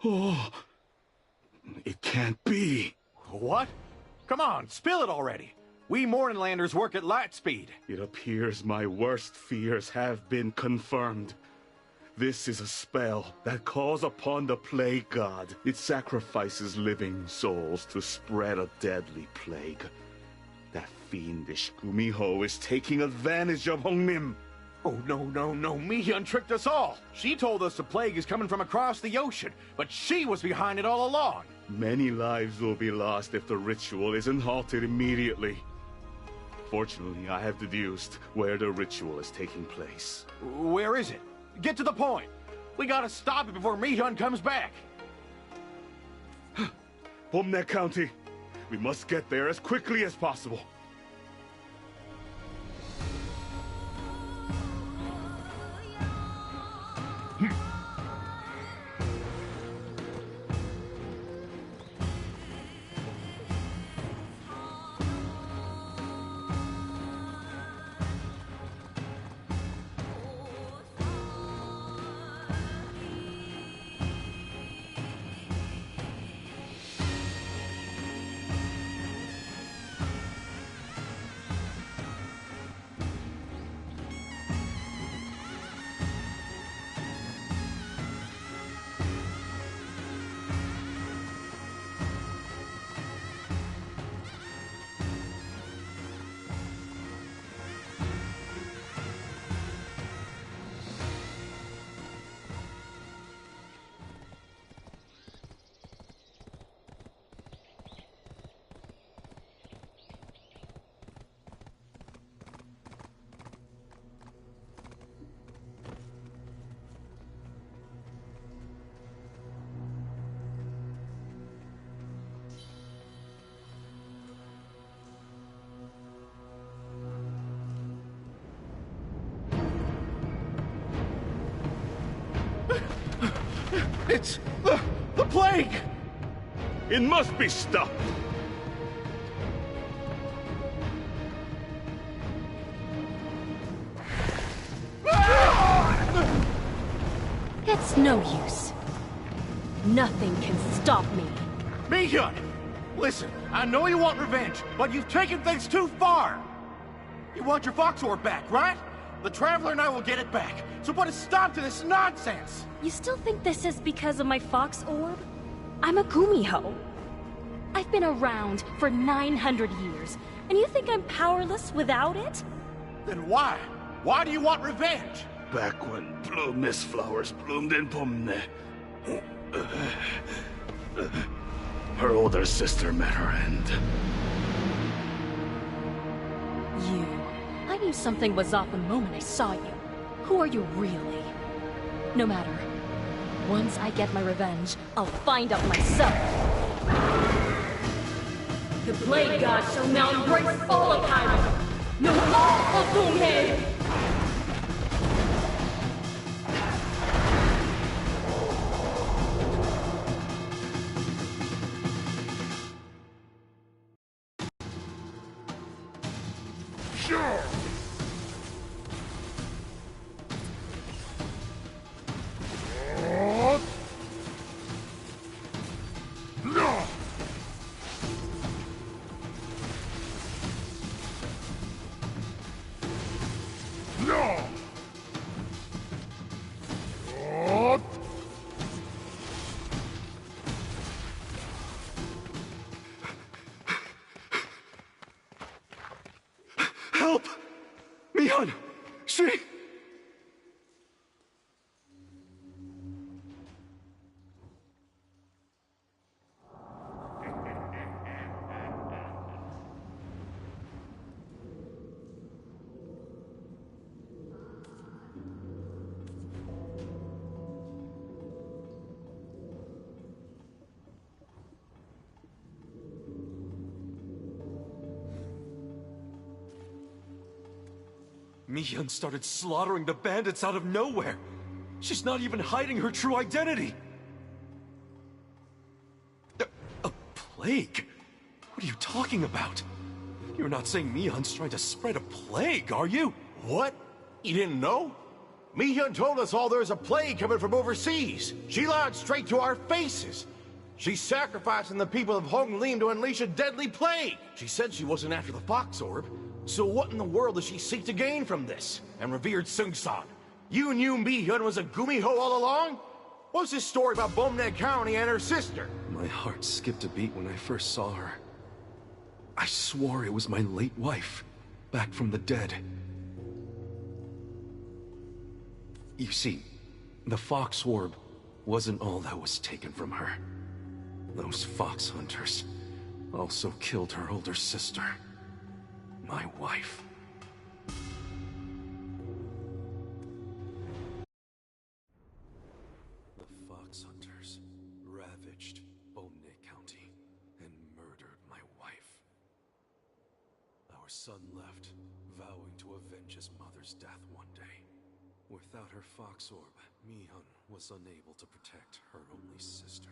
Oh, it can't be. What? Come on, spill it already. We Mornlanders work at light speed. It appears my worst fears have been confirmed. This is a spell that calls upon the plague god. It sacrifices living souls to spread a deadly plague. That fiendish Gumiho is taking advantage of Hongnim. Oh, no, no, no. Mi-hyun tricked us all. She told us the plague is coming from across the ocean, but she was behind it all along. Many lives will be lost if the ritual isn't halted immediately. Fortunately, I have deduced where the ritual is taking place. Where is it? Get to the point. We gotta stop it before Mi-hyun comes back. Bomne County. We must get there as quickly as possible. It's the plague! It must be stopped! It's no use. Nothing can stop me. Mi-hyun! Listen, I know you want revenge, but you've taken things too far! You want your fox orb back, right? The Traveler and I will get it back, so put a stop to this nonsense! You still think this is because of my fox orb? I'm a Gumiho. I've been around for 900 years, and you think I'm powerless without it? Then why? Why do you want revenge? Back when blue mist flowers bloomed in Pomne, her older sister met her end. You. I knew something was off the moment I saw you. Who are you really? No matter. Once I get my revenge, I'll find out myself. The Blade God shall now embrace all of Hyrule. No all of Doomhead! Help! Mi-hyun! She... Mi-hyun started slaughtering the bandits out of nowhere. She's not even hiding her true identity. A plague? What are you talking about? You're not saying Mi-hyun's trying to spread a plague, are you? What? You didn't know? Mi-hyun told us all there's a plague coming from overseas. She lied straight to our faces. She's sacrificing the people of Honglim to unleash a deadly plague. She said she wasn't after the Fox Orb. So what in the world does she seek to gain from this? And revered Sung-san, you knew Mi-hyun was a Gumiho all along? What's this story about Bomne County and her sister? My heart skipped a beat when I first saw her. I swore it was my late wife, back from the dead. You see, the Fox Orb wasn't all that was taken from her. Those fox hunters also killed her older sister, my wife. The fox hunters ravaged Bomne County and murdered my wife. Our son left, vowing to avenge his mother's death one day. Without her Fox Orb, Mi-hyun was unable to protect her only sister.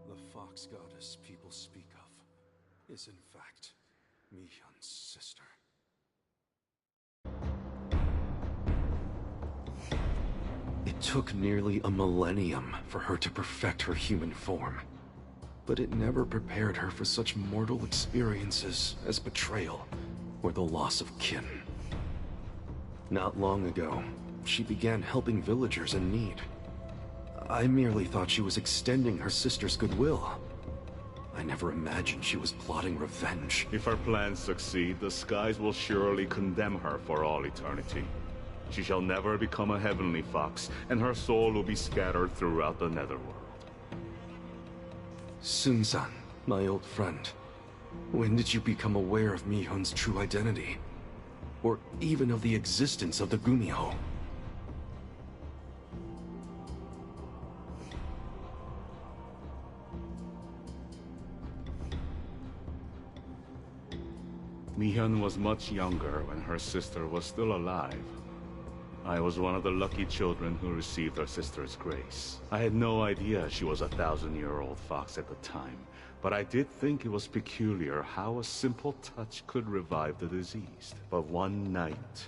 The Fox Goddess people speak of is in fact Mi-hyun's sister. It took nearly a millennium for her to perfect her human form, but it never prepared her for such mortal experiences as betrayal or the loss of kin. Not long ago, she began helping villagers in need. I merely thought she was extending her sister's goodwill. I never imagined she was plotting revenge. If her plans succeed, the skies will surely condemn her for all eternity. She shall never become a heavenly fox, and her soul will be scattered throughout the netherworld. Sun-san, my old friend, when did you become aware of Mi-hyun's true identity? Or even of the existence of the Gumiho? Mi-hyun was much younger when her sister was still alive. I was one of the lucky children who received her sister's grace. I had no idea she was a 1,000-year-old fox at the time, but I did think it was peculiar how a simple touch could revive the diseased. But one night,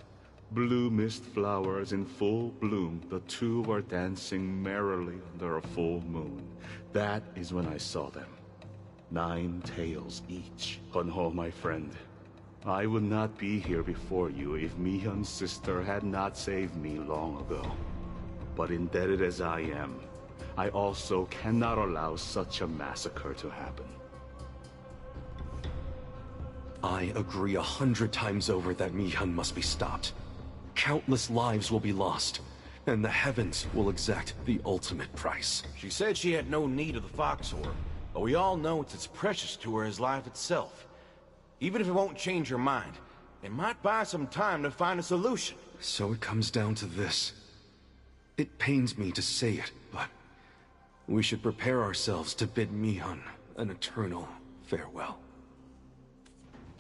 blue mist flowers in full bloom, the two were dancing merrily under a full moon. That is when I saw them. 9 tails each. Gunho, my friend, I would not be here before you if Mi-hyun's sister had not saved me long ago. But indebted as I am, I also cannot allow such a massacre to happen. I agree 100 times over that Mi-hyun must be stopped. Countless lives will be lost, and the heavens will exact the ultimate price. She said she had no need of the Fox Orb, but we all know it's as precious to her as life itself. Even if it won't change her mind, it might buy some time to find a solution. So it comes down to this. It pains me to say it, but we should prepare ourselves to bid Mi-hyun an eternal farewell.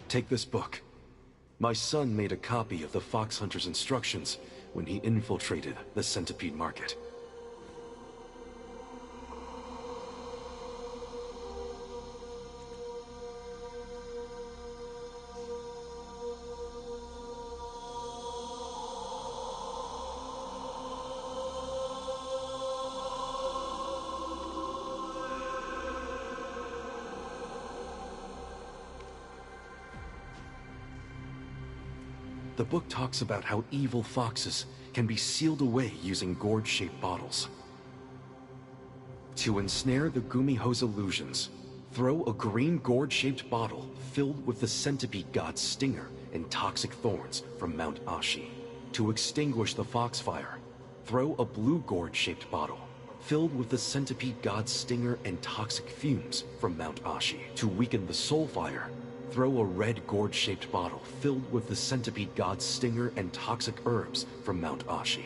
Take this book. My son made a copy of the Fox Hunter's instructions when he infiltrated the Centipede Market. The book talks about how evil foxes can be sealed away using gourd-shaped bottles. To ensnare the Gumiho's illusions, throw a green gourd-shaped bottle filled with the centipede god's stinger and toxic thorns from Mount Ashi. To extinguish the foxfire, throw a blue gourd-shaped bottle filled with the centipede god's stinger and toxic fumes from Mount Ashi. To weaken the soul fire, throw a red gourd-shaped bottle filled with the centipede god's stinger and toxic herbs from Mount Ashi.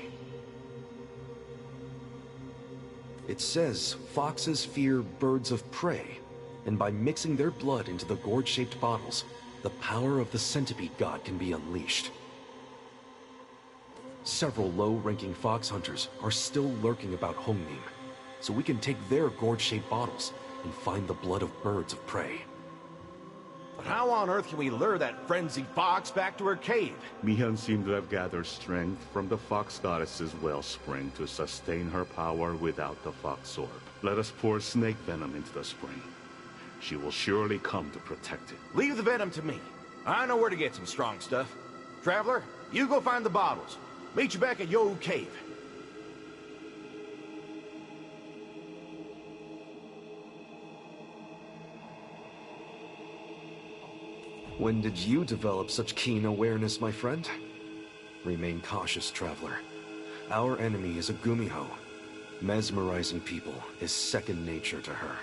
It says foxes fear birds of prey, and by mixing their blood into the gourd-shaped bottles, the power of the centipede god can be unleashed. Several low-ranking fox hunters are still lurking about Hongnim, so we can take their gourd-shaped bottles and find the blood of birds of prey. But how on earth can we lure that frenzied fox back to her cave? Mihyun seemed to have gathered strength from the fox goddess's wellspring to sustain her power without the fox orb. Let us pour snake venom into the spring. She will surely come to protect it. Leave the venom to me. I know where to get some strong stuff. Traveler, you go find the bottles. Meet you back at Yohu Cave. When did you develop such keen awareness, my friend? Remain cautious, traveler. Our enemy is a Gumiho. Mesmerizing people is second nature to her.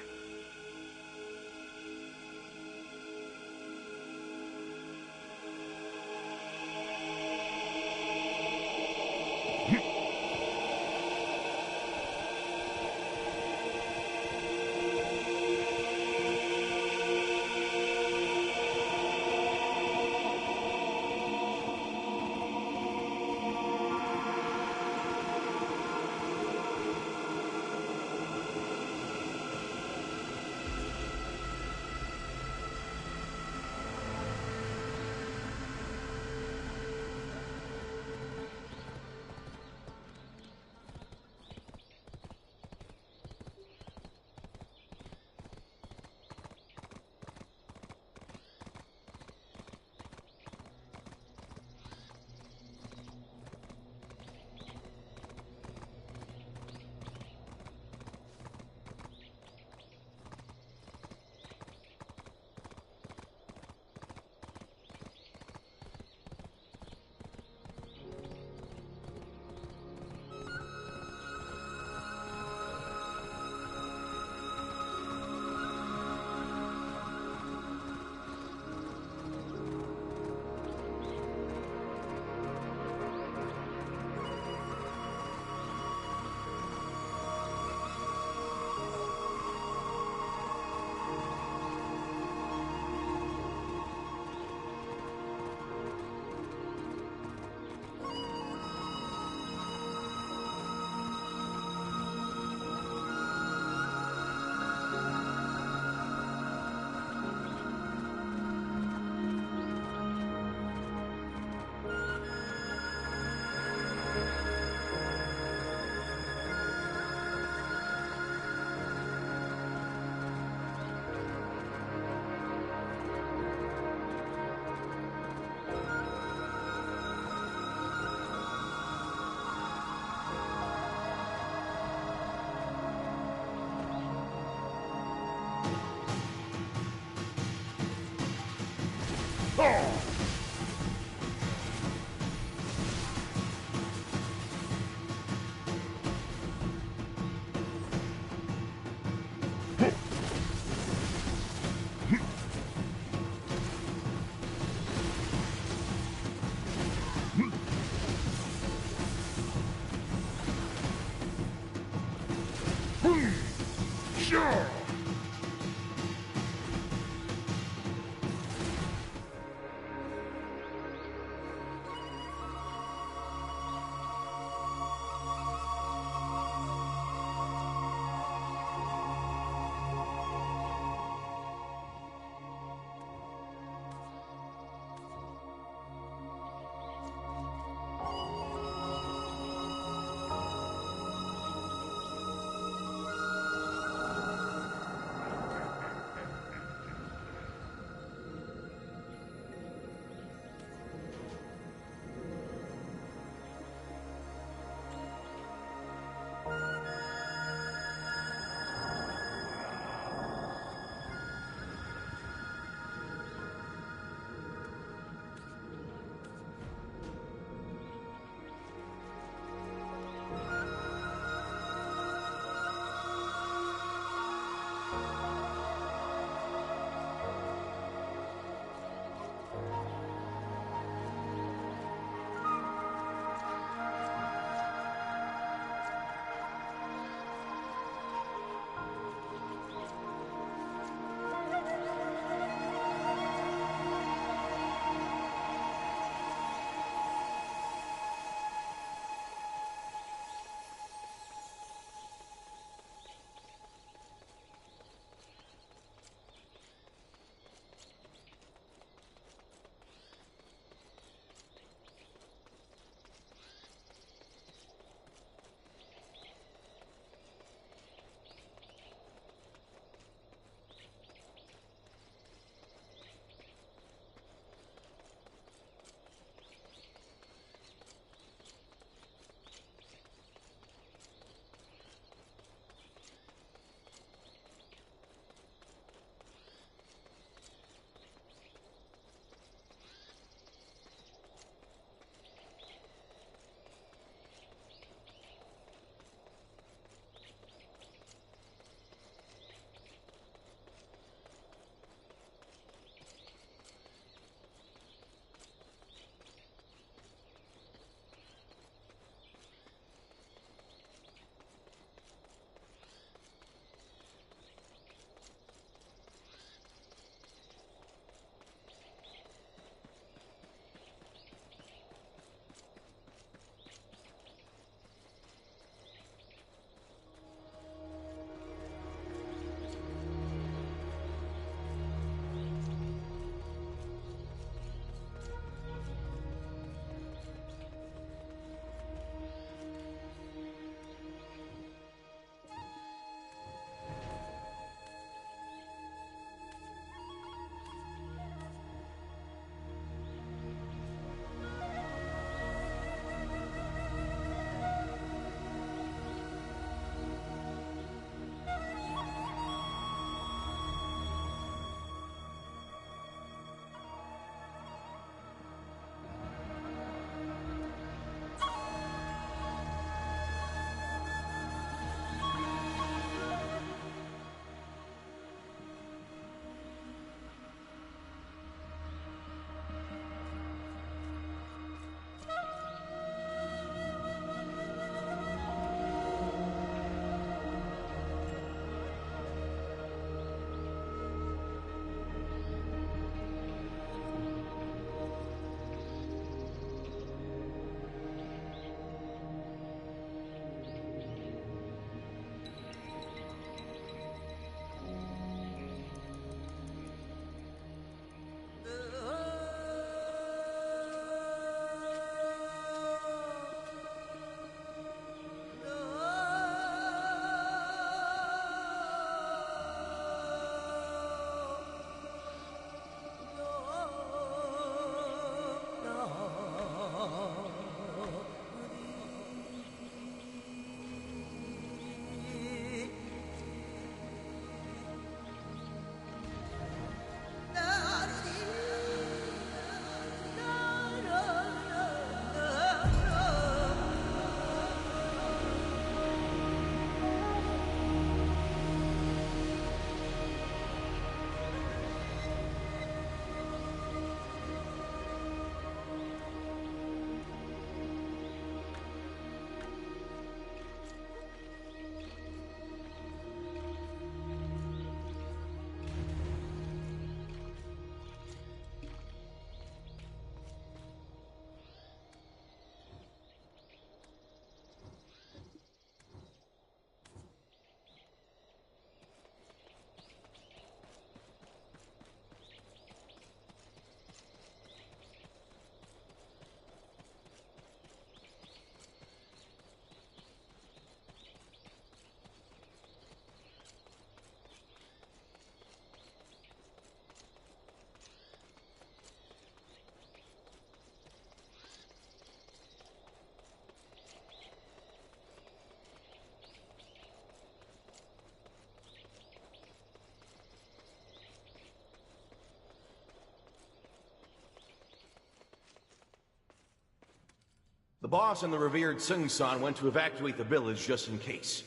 The boss and the revered Sung-san went to evacuate the village just in case.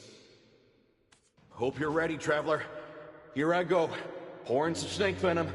Hope you're ready, traveler. Here I go, pouring some snake venom.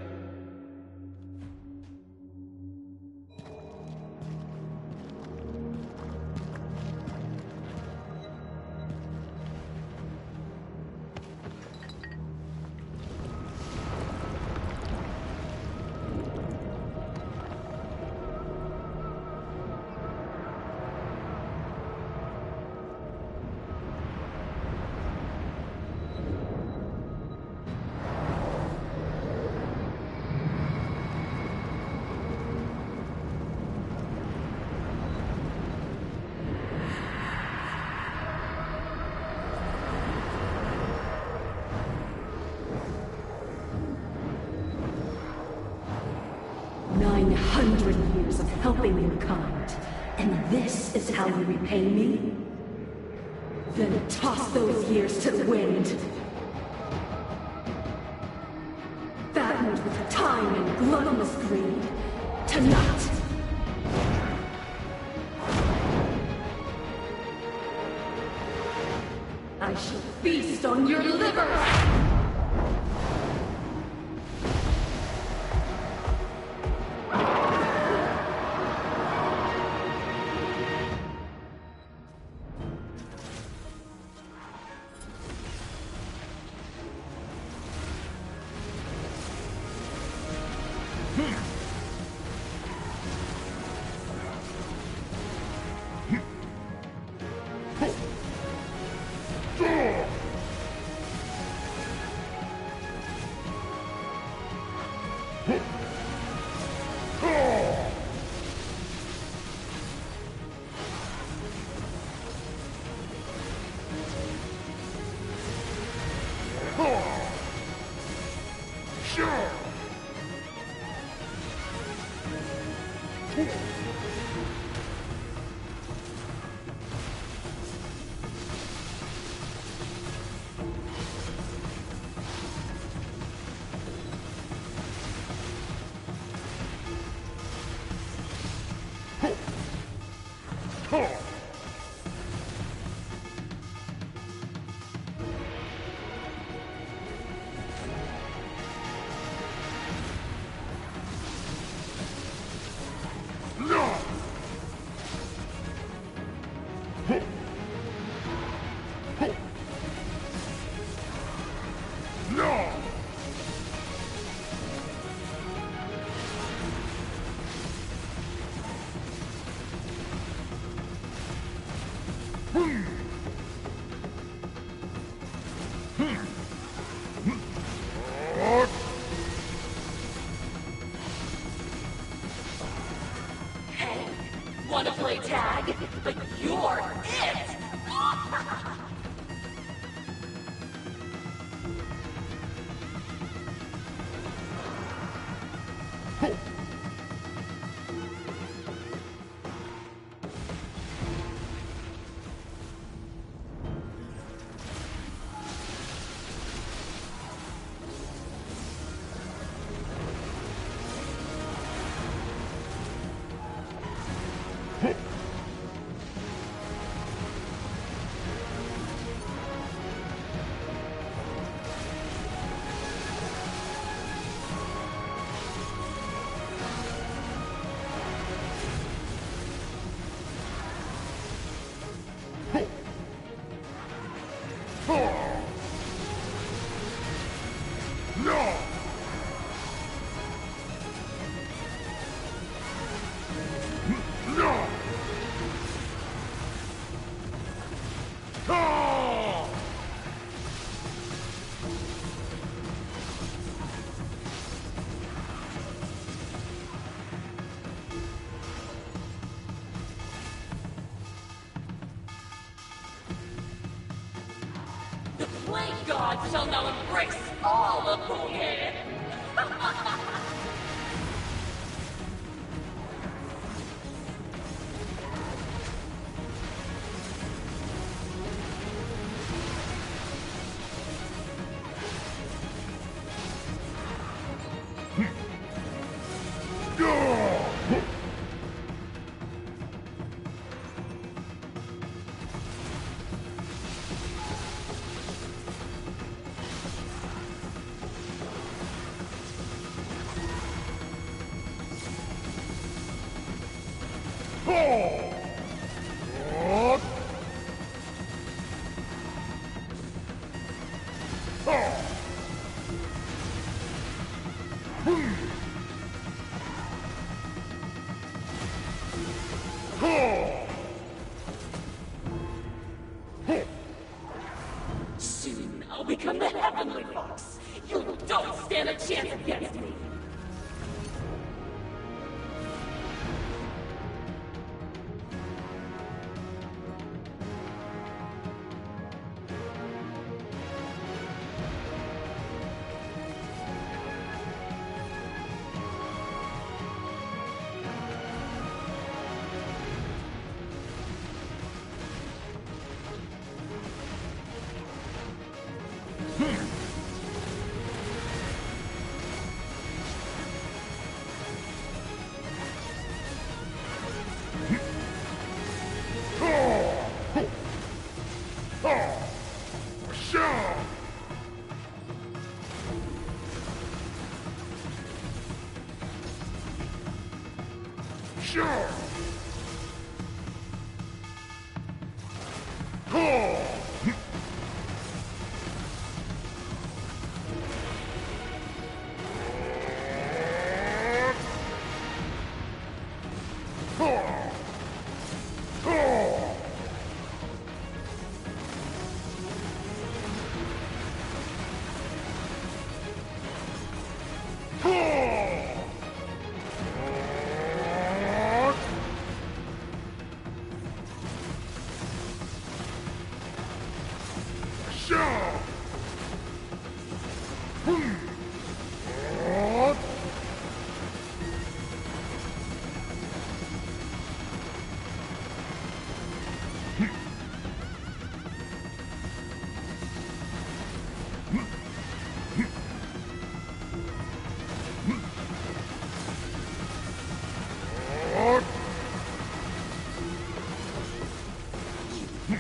Years of helping mankind, and this is how you repay me? Then toss those years to the wind. Fattened with time and gluttonous greed, tonight. I shall feast on your liver! Wanna play tag? But you're it! God shall now embrace all of Gumiho! Soon I'll become the Heavenly Fox. You don't stand a chance against me.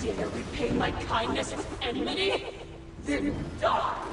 Dare repay my kindness with enmity? Then die!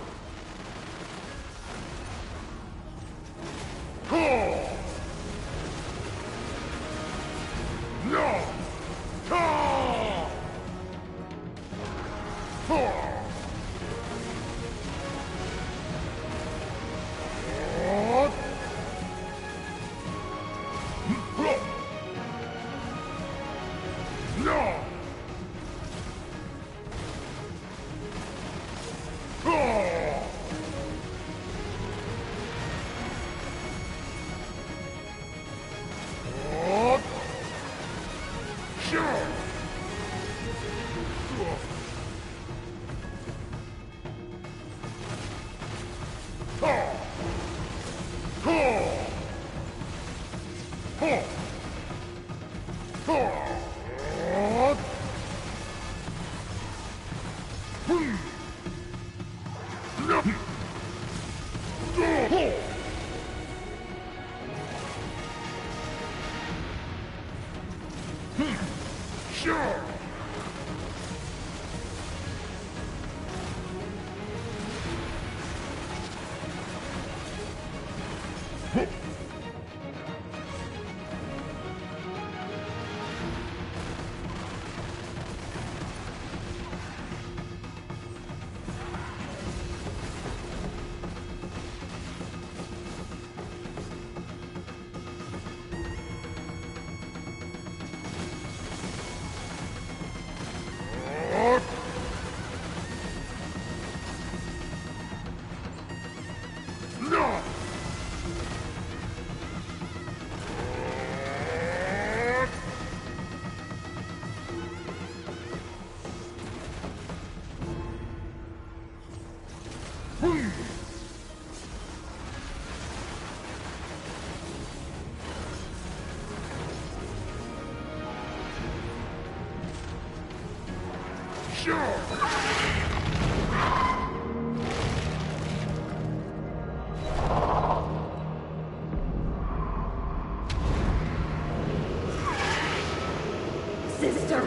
Sister!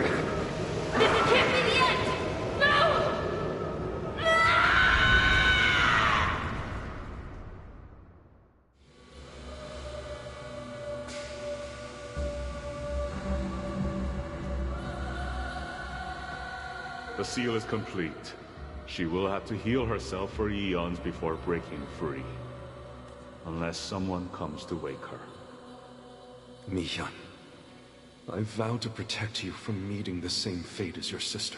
This can't be the end! No! The seal is complete. She will have to heal herself for eons before breaking free. Unless someone comes to wake her. Mi-hyun, I vow to protect you from meeting the same fate as your sister.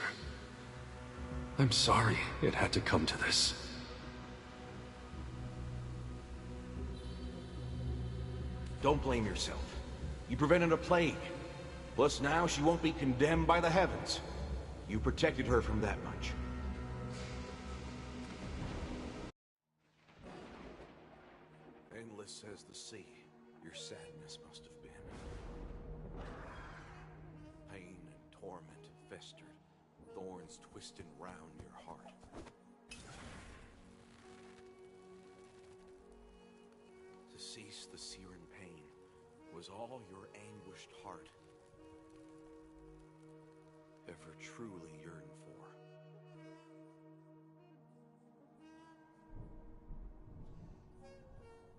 I'm sorry it had to come to this. Don't blame yourself. You prevented a plague. Plus now she won't be condemned by the heavens. You protected her from that much. Endless as the sea, your sadness must have been. Pain and torment festered, thorns twisted round your heart. To cease the searing pain was all your anguished heart ever truly yearned for.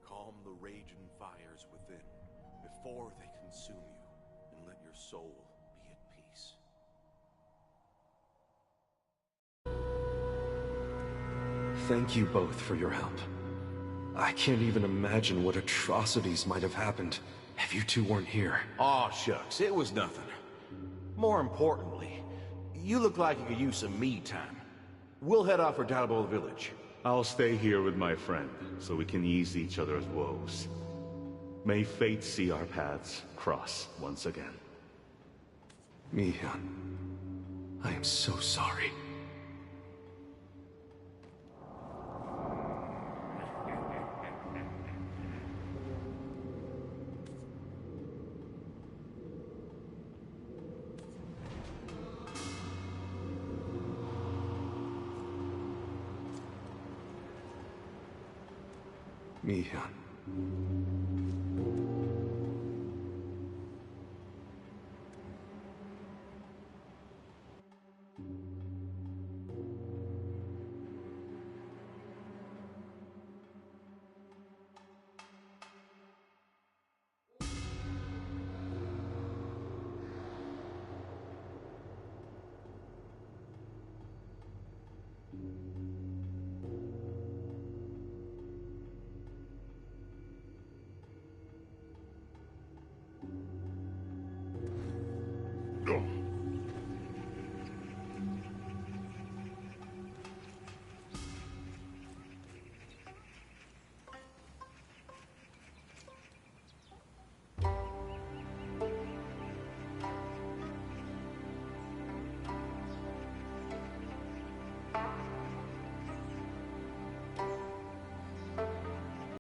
Calm the raging fires within before they consume you, and let your soul be at peace. Thank you both for your help. I can't even imagine what atrocities might have happened if you two weren't here. Aw, shucks, it was nothing. More importantly, you look like you could use some me time. We'll head off for Dalbol village. I'll stay here with my friend, so we can ease each other's woes. May fate see our paths cross once again. Mi-hyun, I am so sorry. Mi-hyun.